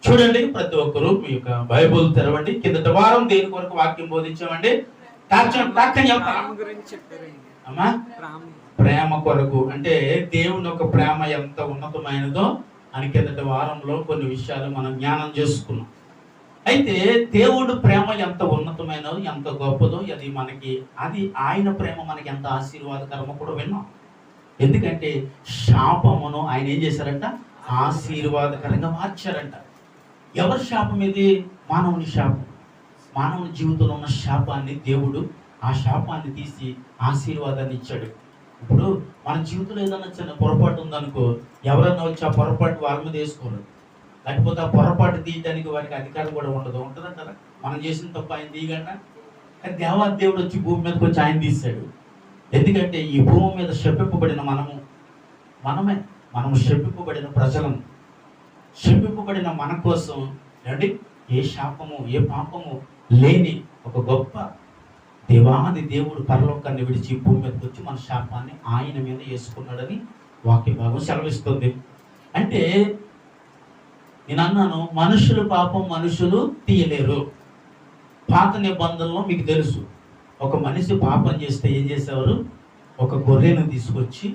చూడండి, ప్రతి ఒక్కరూ మీ యొక్క బైబుల్ తెరవండి. కిందటి వారం దేని కొరకు వాక్యం బోధించామండి? అమ్మా, ప్రేమ కొరకు. అంటే దేవుని యొక్క ప్రేమ ఎంత ఉన్నతమైనదో అని కిందటి వారంలో కొన్ని విషయాలు మనం జ్ఞానం చేసుకున్నాం. అయితే దేవుడు ప్రేమ ఎంత ఉన్నతమైనదో, ఎంత గొప్పదో, అది ఆయన ప్రేమ మనకి ఎంత ఆశీర్వాదకరమో కూడా విన్నాం. ఎందుకంటే శాపమును ఆయన ఏం చేశారంట? ఆశీర్వాదకరంగా మార్చారంట. ఎవరి శాపం ఇది? మానవుని శాపం. మానవుని జీవితంలో ఉన్న శాపాన్ని దేవుడు, ఆ శాపాన్ని తీసి ఆశీర్వాదాన్ని ఇచ్చాడు. ఇప్పుడు మన జీవితంలో ఏదైనా చిన్న పొరపాటు ఉందనుకో, ఎవరన్నా వచ్చి ఆ పొరపాటు వాళ్ళ మీద వేసుకోరు. లేకపోతే ఆ పొరపాటు తీయడానికి వారికి అధికారం కూడా ఉంటుందంటారా? మనం చేసిన తప్పు ఆయన తీయగలరా? కానీ దేవుడు వచ్చి భూమి మీదకి వచ్చి ఆయన తీశాడు. ఎందుకంటే ఈ భూమి మీద శపింపబడిన మనము శపింపబడిన ప్రజలను, శపింపబడిన మన కోసం ఏమండి ఏ శాపము ఏ పాపము లేని ఒక గొప్ప దేవాది దేవుడు పరలోకాన్ని విడిచి భూమి మీదకి వచ్చి మన శాపాన్ని ఆయన మీద వేసుకున్నాడని వాక్య భాగం సెలవిస్తుంది. అంటే నేను అన్నాను, మనుషుల పాపం మనుషులు తీయలేరు. పాత నిబంధనలో మీకు తెలుసు, ఒక మనిషి పాపం చేస్తే ఏం చేసేవారు? ఒక గొర్రెను తీసుకొచ్చి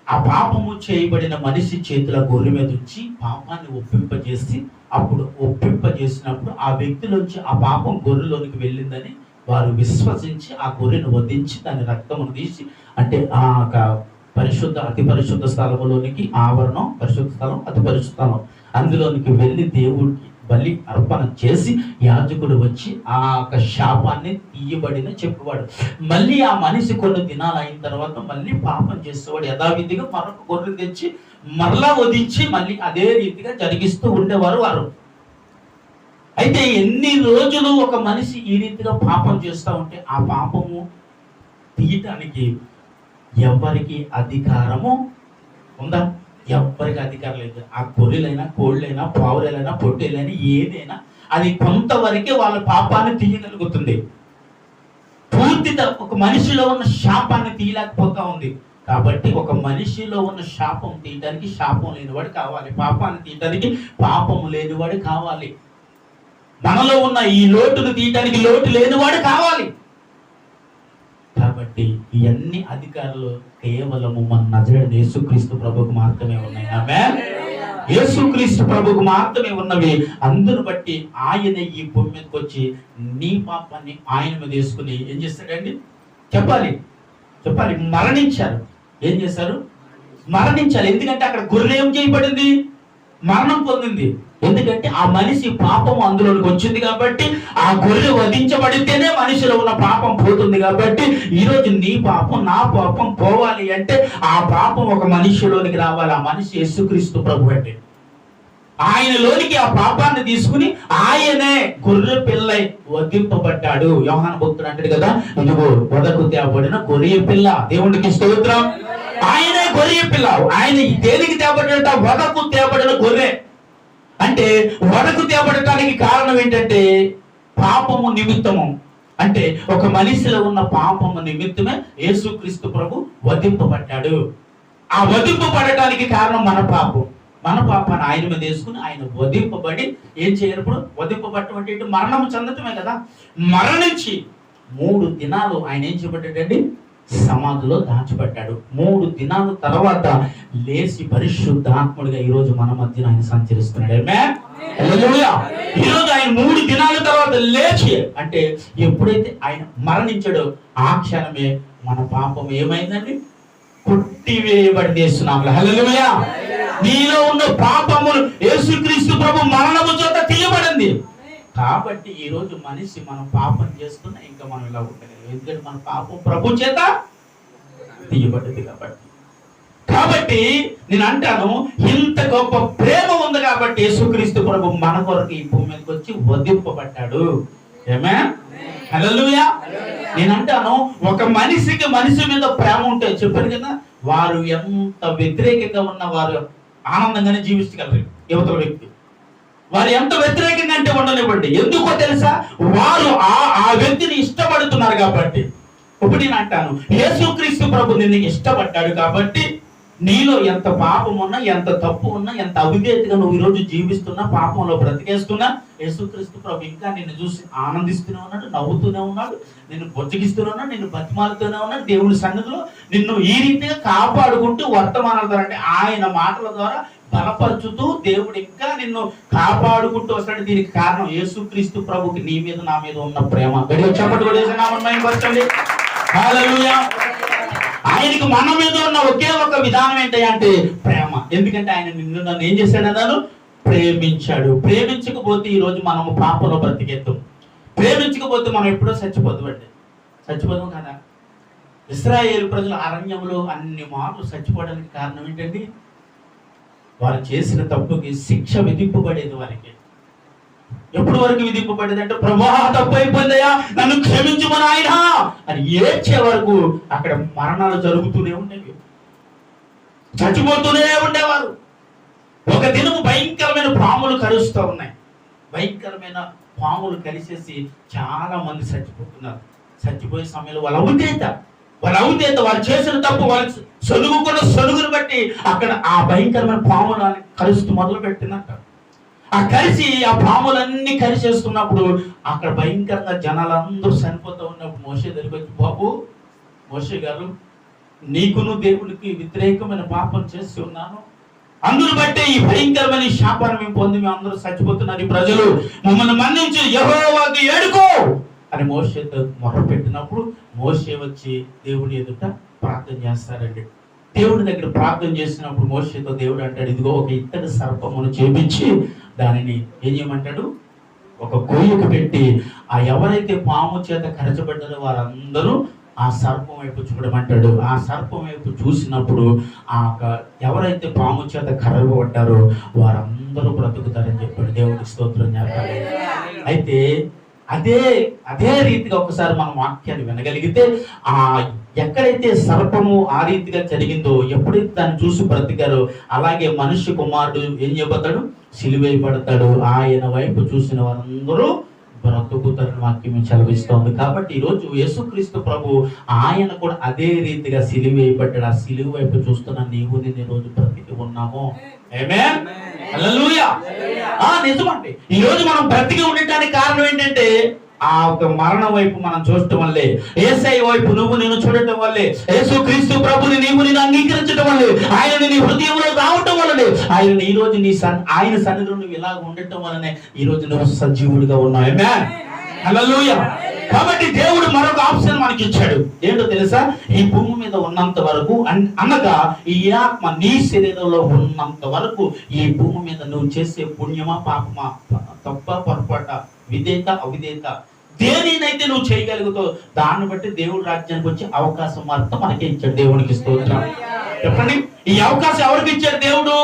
ఆ పాపము చేయబడిన మనిషి చేతుల గొర్రె మీద ఉంచి పాపాన్ని ఒప్పింపజేసి, అప్పుడు ఒప్పింపజేసినప్పుడు ఆ వ్యక్తిలోంచి ఆ పాపం గొర్రెలోనికి వెళ్ళిందని వారు విశ్వసించి ఆ గొర్రెను వధించి దాని రక్తమును తీసి, అంటే ఆ అతి పరిశుద్ధ స్థలములోనికి, ఆవరణం పరిశుద్ధ స్థలం, అతి పరిశుద్ధ స్థలం, అందులోనికి వెళ్ళి దేవుడికి బలి అర్పణ చేసి యాజకుడు వచ్చి ఆ శాపాన్ని తీయబడిన చెప్పేవాడు. మళ్ళీ ఆ మనిషి కొన్ని దినాలు అయిన తర్వాత మళ్ళీ పాపం చేసేవాడు. యథావిధిగా మరొక గొర్రె తెచ్చి మరలా వధించి మళ్ళీ అదే రీతిగా జరిగిస్తూ ఉండేవారు వారు. అయితే ఎన్ని రోజులు ఒక మనిషి ఈ రీతిగా పాపం చేస్తూ ఉంటే ఆ పాపము తీయటానికి ఎవరికి అధికారము ఉందా? ఎవరికి అధికారం లేదు. ఆ గొర్రెలైనా, కోళ్ళైనా, పావులైనా, పొట్టేలైనా ఏదైనా అది కొంతవరకే వాళ్ళ పాపాన్ని తీయగలుగుతుంది. పూర్తిగా ఒక మనిషిలో ఉన్న శాపాన్ని తీయలేకపోతా ఉంది. కాబట్టి ఒక మనిషిలో ఉన్న శాపం తీయడానికి శాపం లేనివాడు కావాలి, పాపాన్ని తీయడానికి పాపము లేనివాడు కావాలి, మనలో ఉన్న ఈ లోటును తీయడానికి లోటు లేనివాడు కావాలి. కాబట్టి ఇవన్నీ అధికారులు కేవలము మన నజరేయుడైన యేసుక్రీస్తు ప్రభువుకు మాత్రమే ఉన్నాయి. ఆమేన్. యేసుక్రీస్తు ప్రభువుకు మాత్రమే ఉన్నవి. అందును బట్టి ఆయన ఈ భూమి మీదకి వచ్చి నీ పాపాన్ని ఆయన మీద వేసుకుని ఏం చేస్తాడండి? చెప్పాలి, మరణించారు. ఏం చేశారు? మరణించాలి. ఎందుకంటే అక్కడ గొర్రె ఏం చేయబడింది? మరణం పొందింది. ఎందుకంటే ఆ మనిషి పాపం అందులోకి వచ్చింది కాబట్టి, ఆ గొర్రె వధించబడితేనే మనిషిలో ఉన్న పాపం పోతుంది. కాబట్టి ఈరోజు నీ పాపం నా పాపం పోవాలి అంటే ఆ పాపం ఒక మనిషిలోనికి రావాలి. ఆ మనిషి యేసుక్రీస్తు ప్రభు అంటే ఆయనలోనికి ఆ పాపాన్ని తీసుకుని ఆయనే గొర్రె పిల్లై వధింపబడ్డాడు. యోహాను భక్తుడు అంటాడు కదా, ఇదిగో వదకు తేబడిన గొర్రె పిల్ల. దేవునికి స్తోత్రం. ఆయనే గొర్రె పిల్ల. ఆయన దేనికి తేబడినట? వదకు తేబడిన గొర్రె. అంటే వడకు తేబడటానికి కారణం ఏంటంటే పాపము నిమిత్తము. అంటే ఒక మనిషిలో ఉన్న పాపము నిమిత్తమే యేసుక్రీస్తు ప్రభు వధింపబడ్డాడు. ఆ వధింపబడటానికి కారణం మన పాపం. మన పాపాన్ని ఆయన మీద వేసుకుని ఆయన వధింపబడి ఏం చేయనప్పుడు వధింపబడటం అంటే మరణం చెందటమే కదా. మరణించి 3 దినాలు ఆయన ఏం చేయబడ్డాడండి? సమాధిలో దాచబడ్డాడు. 3 దినాల తర్వాత లేచి పరిశుద్ధాత్ముడిగా ఈ రోజు మన మధ్యన ఆయన సంచరిస్తున్నాడు. ఆమేన్. హల్లెలూయా. ఈ రోజు ఆయన 3 దినాల తర్వాత లేచి, అంటే ఎప్పుడైతే ఆయన మరణించాడో ఆ క్షణమే మన పాపం ఏమైందండి? కొట్టివేయబడి చేస్తున్నాము. హల్లెలూయా. నీలో ఉన్న పాపములు యేసుక్రీస్తు ప్రభు మరణము చేత తీయబడింది. కాబట్టి ఈ రోజు మనిషి మనం పాపం చేస్తున్నా ఇంకా మనం ఇలా ఉండలేదు. ఎందుకంటే మన పాపం ప్రభు చేత తీయబడింది. కాబట్టి నేను అంటాను, ఇంత గొప్ప ప్రేమ ఉంది కాబట్టి యేసుక్రీస్తు ప్రభు మన కొరకు ఈ భూమి మీదకి వచ్చి వధింపబడ్డాడు. ఆమేన్. హల్లెలూయా. నేను అంటాను, ఒక మనిషికి మనిషి మీద ప్రేమ ఉంటే చెప్పాను కదా, వారు ఎంత వ్యతిరేకంగా ఉన్న వారు ఆనందంగానే జీవించగలరు. యువతల వ్యక్తి వారు ఎంత వ్యతిరేకంగా అంటే ఉండనివ్వండి. ఎందుకో తెలుసా? వారు ఆ వ్యక్తిని ఇష్టపడుతున్నారు కాబట్టి. ఇప్పుడు నేను అంటాను, యేసుక్రీస్తు ప్రభు నిన్ను ఇష్టపడ్డాడు కాబట్టి నీలో ఎంత పాపం ఉన్నా, ఎంత తప్పు ఉన్నా, ఎంత అవిధేయతగా నువ్వు ఈరోజు జీవిస్తున్నా, పాపంలో బ్రతికేస్తున్నా, యేసుక్రీస్తు ప్రభు ఇంకా నిన్ను చూసి ఆనందిస్తూనే ఉన్నాడు, నవ్వుతూనే ఉన్నాడు, నిన్ను బొజ్జగిస్తూనే ఉన్నాడు, నిన్ను బతిమాలుతూనే ఉన్నాడు. దేవుడి సన్నిధిలో నిన్ను ఈ రీతిగా కాపాడుకుంటూ వర్తమానాల ద్వారా, అంటే ఆయన మాటల ద్వారా బలపరుచుతూ దేవుడు ఇంకా నిన్ను కాపాడుకుంటూ వస్తాడు. దీనికి కారణం యేసుక్రీస్తు ప్రభుకి నీ మీద నా మీద ఉన్న ప్రేమ. గడిలో చెప్పండి కూడా హల్లెలూయా. ఆయనకి మన మీద ఉన్న ఒకే ఒక విధానం ఏంటంటే ప్రేమ. ఎందుకంటే ఆయన నిన్ను నన్ను ఏం చేశాడు అన్నాను? ప్రేమించాడు. ప్రేమించకపోతే ఈరోజు మనము పాపంలో బ్రతికేద్దాం. ప్రేమించకపోతే మనం ఎప్పుడో చచ్చిపోదాం కదా. ఇశ్రాయేలు ప్రజలు అరణ్యంలో అన్ని మార్లు చచ్చిపోవడానికి కారణం ఏంటండి? వారు చేసిన తప్పుకి శిక్ష విధింపబడేది. వారికి ఎప్పుడు వరకు విధింపబడేది అంటే, ప్రభువా తప్పు అయిపోయిందయ్యా, నన్ను క్షమించుమని ఆయన అని ఏడ్చే వరకు అక్కడ మరణాలు జరుగుతూనే ఉండేవి, చచ్చిపోతూనే ఉండేవారు. ఒక దినము భయంకరమైన పాములు కరుస్తూ ఉన్నాయి. భయంకరమైన పాములు కలిసేసి చాలా మంది చచ్చిపోతున్నారు. చచ్చిపోయే సమయంలో వాళ్ళ అవుతేత వారు చేసిన తప్పు, వాళ్ళు సొలుగుకున్న సొలుగును బట్టి అక్కడ ఆ భయంకరమైన పాములు కలుస్తూ మొదలు పెట్టినట్ట. ఆ కలిసి ఆ పాములన్నీ కలిసేస్తున్నప్పుడు అక్కడ భయంకరంగా జనాలందరూ చనిపోతూ ఉన్నప్పుడు మోషే దగ్గరికి వచ్చి, బాబు మోషే గారు, నీకును దేవునికి వ్యతిరేకమైన పాపం చేసి ఉన్నాను, అందును బట్టే ఈ భయంకరమైన శాపాన్ని మేము పొంది మేము అందరూ చచ్చిపోతున్నారు, ఈ ప్రజలు మమ్మల్ని మన్నించి యెహోవాకి ఏడుకో అని మోషేతో మొరపెట్టినప్పుడు మోషే వచ్చి దేవుడి ఎదుట ప్రార్థన చేస్తారండి. దేవుడి దగ్గర ప్రార్థన చేసినప్పుడు మోషేతో దేవుడు అంటాడు, ఇదిగో ఒక ఇత్తడి సర్పమును చేపించి దానిని ఏం చేయమంటాడు? ఒక గొయ్యకు పెట్టి ఆ ఎవరైతే పాము చేత కరచబడ్డారో వారందరూ ఆ సర్పం వైపు చూడమంటాడు. ఆ సర్పం వైపు చూసినప్పుడు ఆ ఎవరైతే పాము చేత కరవబడ్డారో వారందరూ బ్రతుకుతారని చెప్పాడు. దేవుడికి స్తోత్రం చేస్తాడు. అయితే అదే రీతిగా ఒకసారి మనం వాక్యాన్ని వినగలిగితే, ఆ ఎక్కడైతే సర్పము ఆ రీతిగా జరిగిందో, ఎప్పుడైతే దాన్ని చూసి బ్రతికారో, అలాగే మనుష్య కుమారుడు ఏం చేయబడతాడు? సిలువేయబడతాడు. ఆయన వైపు చూసిన వారందరూ బ్రతుకుతారని వాక్యం చదివిస్తోంది. కాబట్టి ఈరోజు యేసుక్రీస్తు ప్రభు ఆయన కూడా అదే రీతిగా సిలువేయబడ్డాడు. ఆ సిలువ వైపు చూస్తున్న నీవు నేను ఈ రోజు బ్రతికి ఉన్నాము. ఆమేన్, హల్లెలూయా. నిజమండి. ఈ రోజు మనం బ్రతికి ఉండటానికి కారణం ఏంటంటే, ఆ ఒక మరణం వైపు మనం చూడటం వల్లే, యేసయ్య వైపు నువ్వు నేను చూడటం వల్లే, యేసుక్రీస్తు ప్రభుని నీవు నేను అంగీకరించడం వల్లే, ఆయన నీ హృదయంలో రావటం వల్లనే, ఆయన ఈ రోజు ఆయన సన్నిధిలో నువ్వు ఇలా ఉండటం వల్లనే ఈ రోజు నువ్వు సజీవుడిగా ఉన్నావు. ఆమేన్, హల్లెలూయా. కాబట్టి దేవుడు మరొక ఆప్షన్ మనకి ఇచ్చాడు. ఏంటో తెలుసా? ఈ భూమి మీద ఉన్నంత వరకు, అనగా ఈ ఆత్మ నీ శరీరంలో ఉన్నంత వరకు ఈ భూమి మీద నువ్వు చేసే పుణ్యమా పాపమా, తప్ప పొరపాట, విధేయత అవిధేయత, దేనినైతే నువ్వు చేయగలుగుతావు దాన్ని బట్టి దేవుడు రాజ్యానికి వచ్చే అవకాశం మాత్రం మనకే ఇచ్చాడు. దేవునికి స్తోత్రం. చెప్పండి, ఈ అవకాశం ఎవరికి ఇచ్చాడు? దేవుడు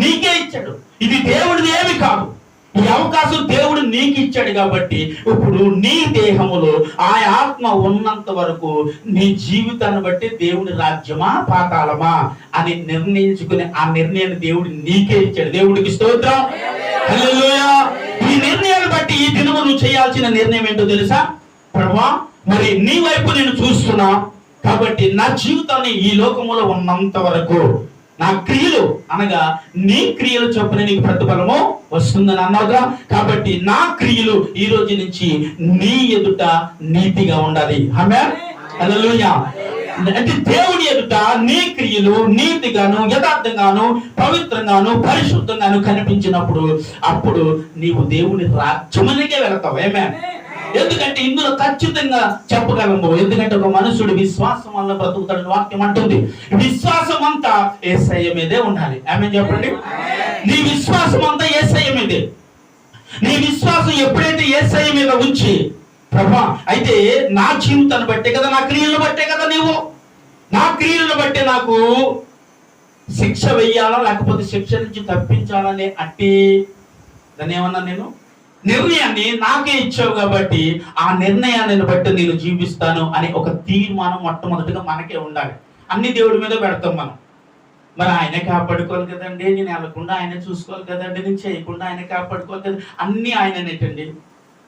నీకే ఇచ్చాడు. ఇది దేవుడిది ఏమి కాదు. ఈ అవకాశం దేవుడు నీకు ఇచ్చాడు. కాబట్టి ఇప్పుడు నీ దేహములో ఆ ఆత్మ ఉన్నంత వరకు నీ జీవితాన్ని బట్టి దేవుడి రాజ్యమా పాతాళమా అని నిర్ణయించుకునే ఆ నిర్ణయాన్ని దేవుడు నీకే ఇచ్చాడు. దేవుడికి స్తోత్రం, హల్లెలూయా. ఈ నిర్ణయాన్ని బట్టి ఈ దినము నువ్వు చేయాల్సిన నిర్ణయం ఏంటో తెలుసా? ప్రభువా, మరి నీ వైపు నేను చూస్తున్నా, కాబట్టి నా జీవితాన్ని ఈ లోకములో ఉన్నంత వరకు నా క్రియలు, అనగా నీ క్రియలు చొప్పున నీకు ప్రతిఫలము వస్తుందని అన్నావుగా. కాబట్టి నా క్రియలు ఈ రోజు నుంచి నీ ఎదుట నీతిగా ఉండాలి. ఆమేన్, హల్లెలూయా. అంటే దేవుని ఎదుట నీ క్రియలు నీతిగాను, యథార్థంగాను, పవిత్రంగాను, పరిశుద్ధంగాను కనిపించినప్పుడు అప్పుడు నీవు దేవుని రాజ్యమునికే వెళతావు. ఆమేన్. ఎందుకంటే ఇందులో ఖచ్చితంగా చెప్పగలము. ఎందుకంటే ఒక మనుషుడు విశ్వాసం వల్ల బ్రతుకుతాడని వాక్యం అంటుంది. విశ్వాసం అంతా యేసయ్య మీదే ఉండాలి. ఆమేన్ చెప్పండి. నీ విశ్వాసం అంతా యేసయ్య మీదే. నీ విశ్వాసం ఎప్పుడైతే యేసయ్య మీద ఉంచి, ప్రభా అయితే నా జీవితాన్ని బట్టే కదా, నా క్రియలను బట్టే కదా, నీవు నా క్రియలను బట్టే నాకు శిక్ష వెయ్యాలా లేకపోతే శిక్ష నుంచి తప్పించాలనే అట్టి దాన్ని ఏమన్నా నేను నిర్ణయాన్ని నాకే ఇచ్చావు కాబట్టి ఆ నిర్ణయాన్ని బట్టి నేను జీవిస్తాను అని ఒక తీర్మానం మొట్టమొదటిగా మనకే ఉండాలి. అన్ని దేవుడి మీద పెడతాం మనం. మరి ఆయనే కాపాడుకోవాలి కదండి, నేను వెళ్ళకుండా ఆయనే చూసుకోవాలి కదండి, నేను చేయకుండా ఆయన కాపాడుకోవాలి కదా, అన్ని ఆయననేటండి.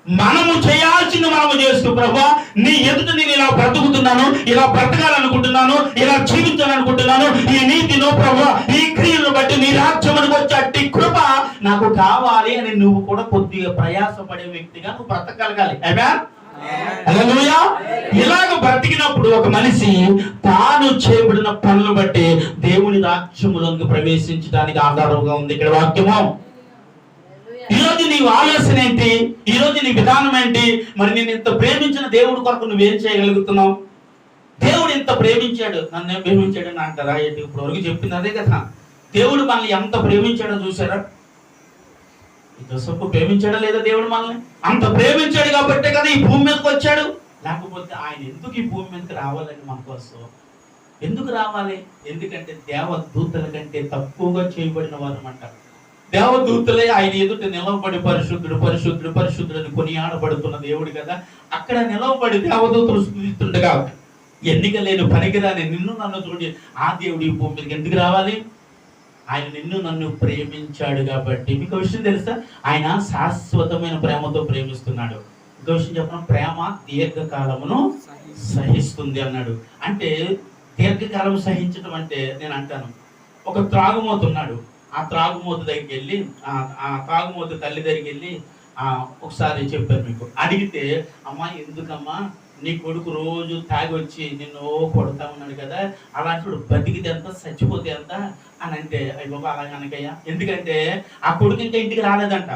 మనము చేయాల్సింది మనము చేస్తూ, ప్రభువా నీ ఎదుట నేను ఇలా బ్రతుకుతున్నాను, ఇలా బ్రతకాలనుకుంటున్నాను, ఇలా జీవించాలనుకుంటున్నాను, ఈ నీతిలో ప్రభువా ఈ క్రియలను బట్టి నీ రాజ్యమునికి వచ్చే అట్టి కృప నాకు కావాలి అని నువ్వు కూడా కొద్దిగా ప్రయాసపడే వ్యక్తిగా నువ్వు బ్రతకగలగాలి. ఆమేన్. హల్లెలూయా. ఇలాగ బ్రతికినప్పుడు ఒక మనిషి తాను చేయబడిన పనులు బట్టి దేవుని రాజ్యములోకి ప్రవేశించడానికి ఆధారంగా ఉంది ఇక్కడ వాక్యము. ఈరోజు నీ ఆలోచన ఏంటి? ఈరోజు నీ విధానం ఏంటి? మరి నేను ఇంత ప్రేమించిన దేవుడి కొరకు నువ్వేం చేయగలుగుతున్నావు? దేవుడు ఇంత ప్రేమించాడు, నన్ను ఏం ప్రేమించాడని అంటారా? ఏంటి ఇప్పుడు వరకు చెప్పింది అదే కదా. దేవుడు మనల్ని ఎంత ప్రేమించాడో చూసారా? యోసేపు ప్రేమించాడా లేదా? దేవుడు మనల్ని అంత ప్రేమించాడు కాబట్టే కదా ఈ భూమి మీదకి వచ్చాడు. లేకపోతే ఆయన ఎందుకు ఈ భూమి మీదకి రావాలని మన కోసం ఎందుకు రావాలి? ఎందుకంటే దేవదూతల కంటే తక్కువగా చేయబడిన వారు అంటారు. దేవదూతలే ఆయన ఎదుట నిలవబడి పరిశుద్ధుడు పరిశుద్ధుడు పరిశుద్ధుడు అని కొనియాడబడుతున్న దేవుడు కదా. అక్కడ నిలవబడి దేవదూతలు స్తుతిస్తుండగా ఎన్నిక లేని పనికిరాని నిన్ను నన్ను చూడి ఆ దేవుడు ఈ భూమి మీదకి ఎందుకు రావాలి? ఆయన నిన్ను నన్ను ప్రేమించాడు కాబట్టి. మీకు విషయం తెలుసా? ఆయన శాశ్వతమైన ప్రేమతో ప్రేమిస్తున్నాడు. ఇంకో విషయం చెప్పిన, ప్రేమ దీర్ఘకాలమును సహిస్తుంది అన్నాడు. అంటే దీర్ఘకాలం సహించడం అంటే నేను అంటాను, ఒక త్రాగుమోతు ఉన్నాడు. ఆ త్రాగుమోతు దగ్గరికి వెళ్ళి ఆ త్రాగుమోతు తల్లి దగ్గరికి వెళ్ళి ఒకసారి చెప్పారు మీకు, అడిగితే అమ్మా ఎందుకమ్మా నీ కొడుకు రోజు తాగి వచ్చి నిన్ను కొడతా ఉన్నాడు కదా, అలాంటి బతికితే ఎంత చచ్చిపోతే ఎంత అని అంటే, అయ్యి బాబా అలాగే అనకయ్యా. ఎందుకంటే ఆ కొడుకు ఇంకా ఇంటికి రాలేదంట,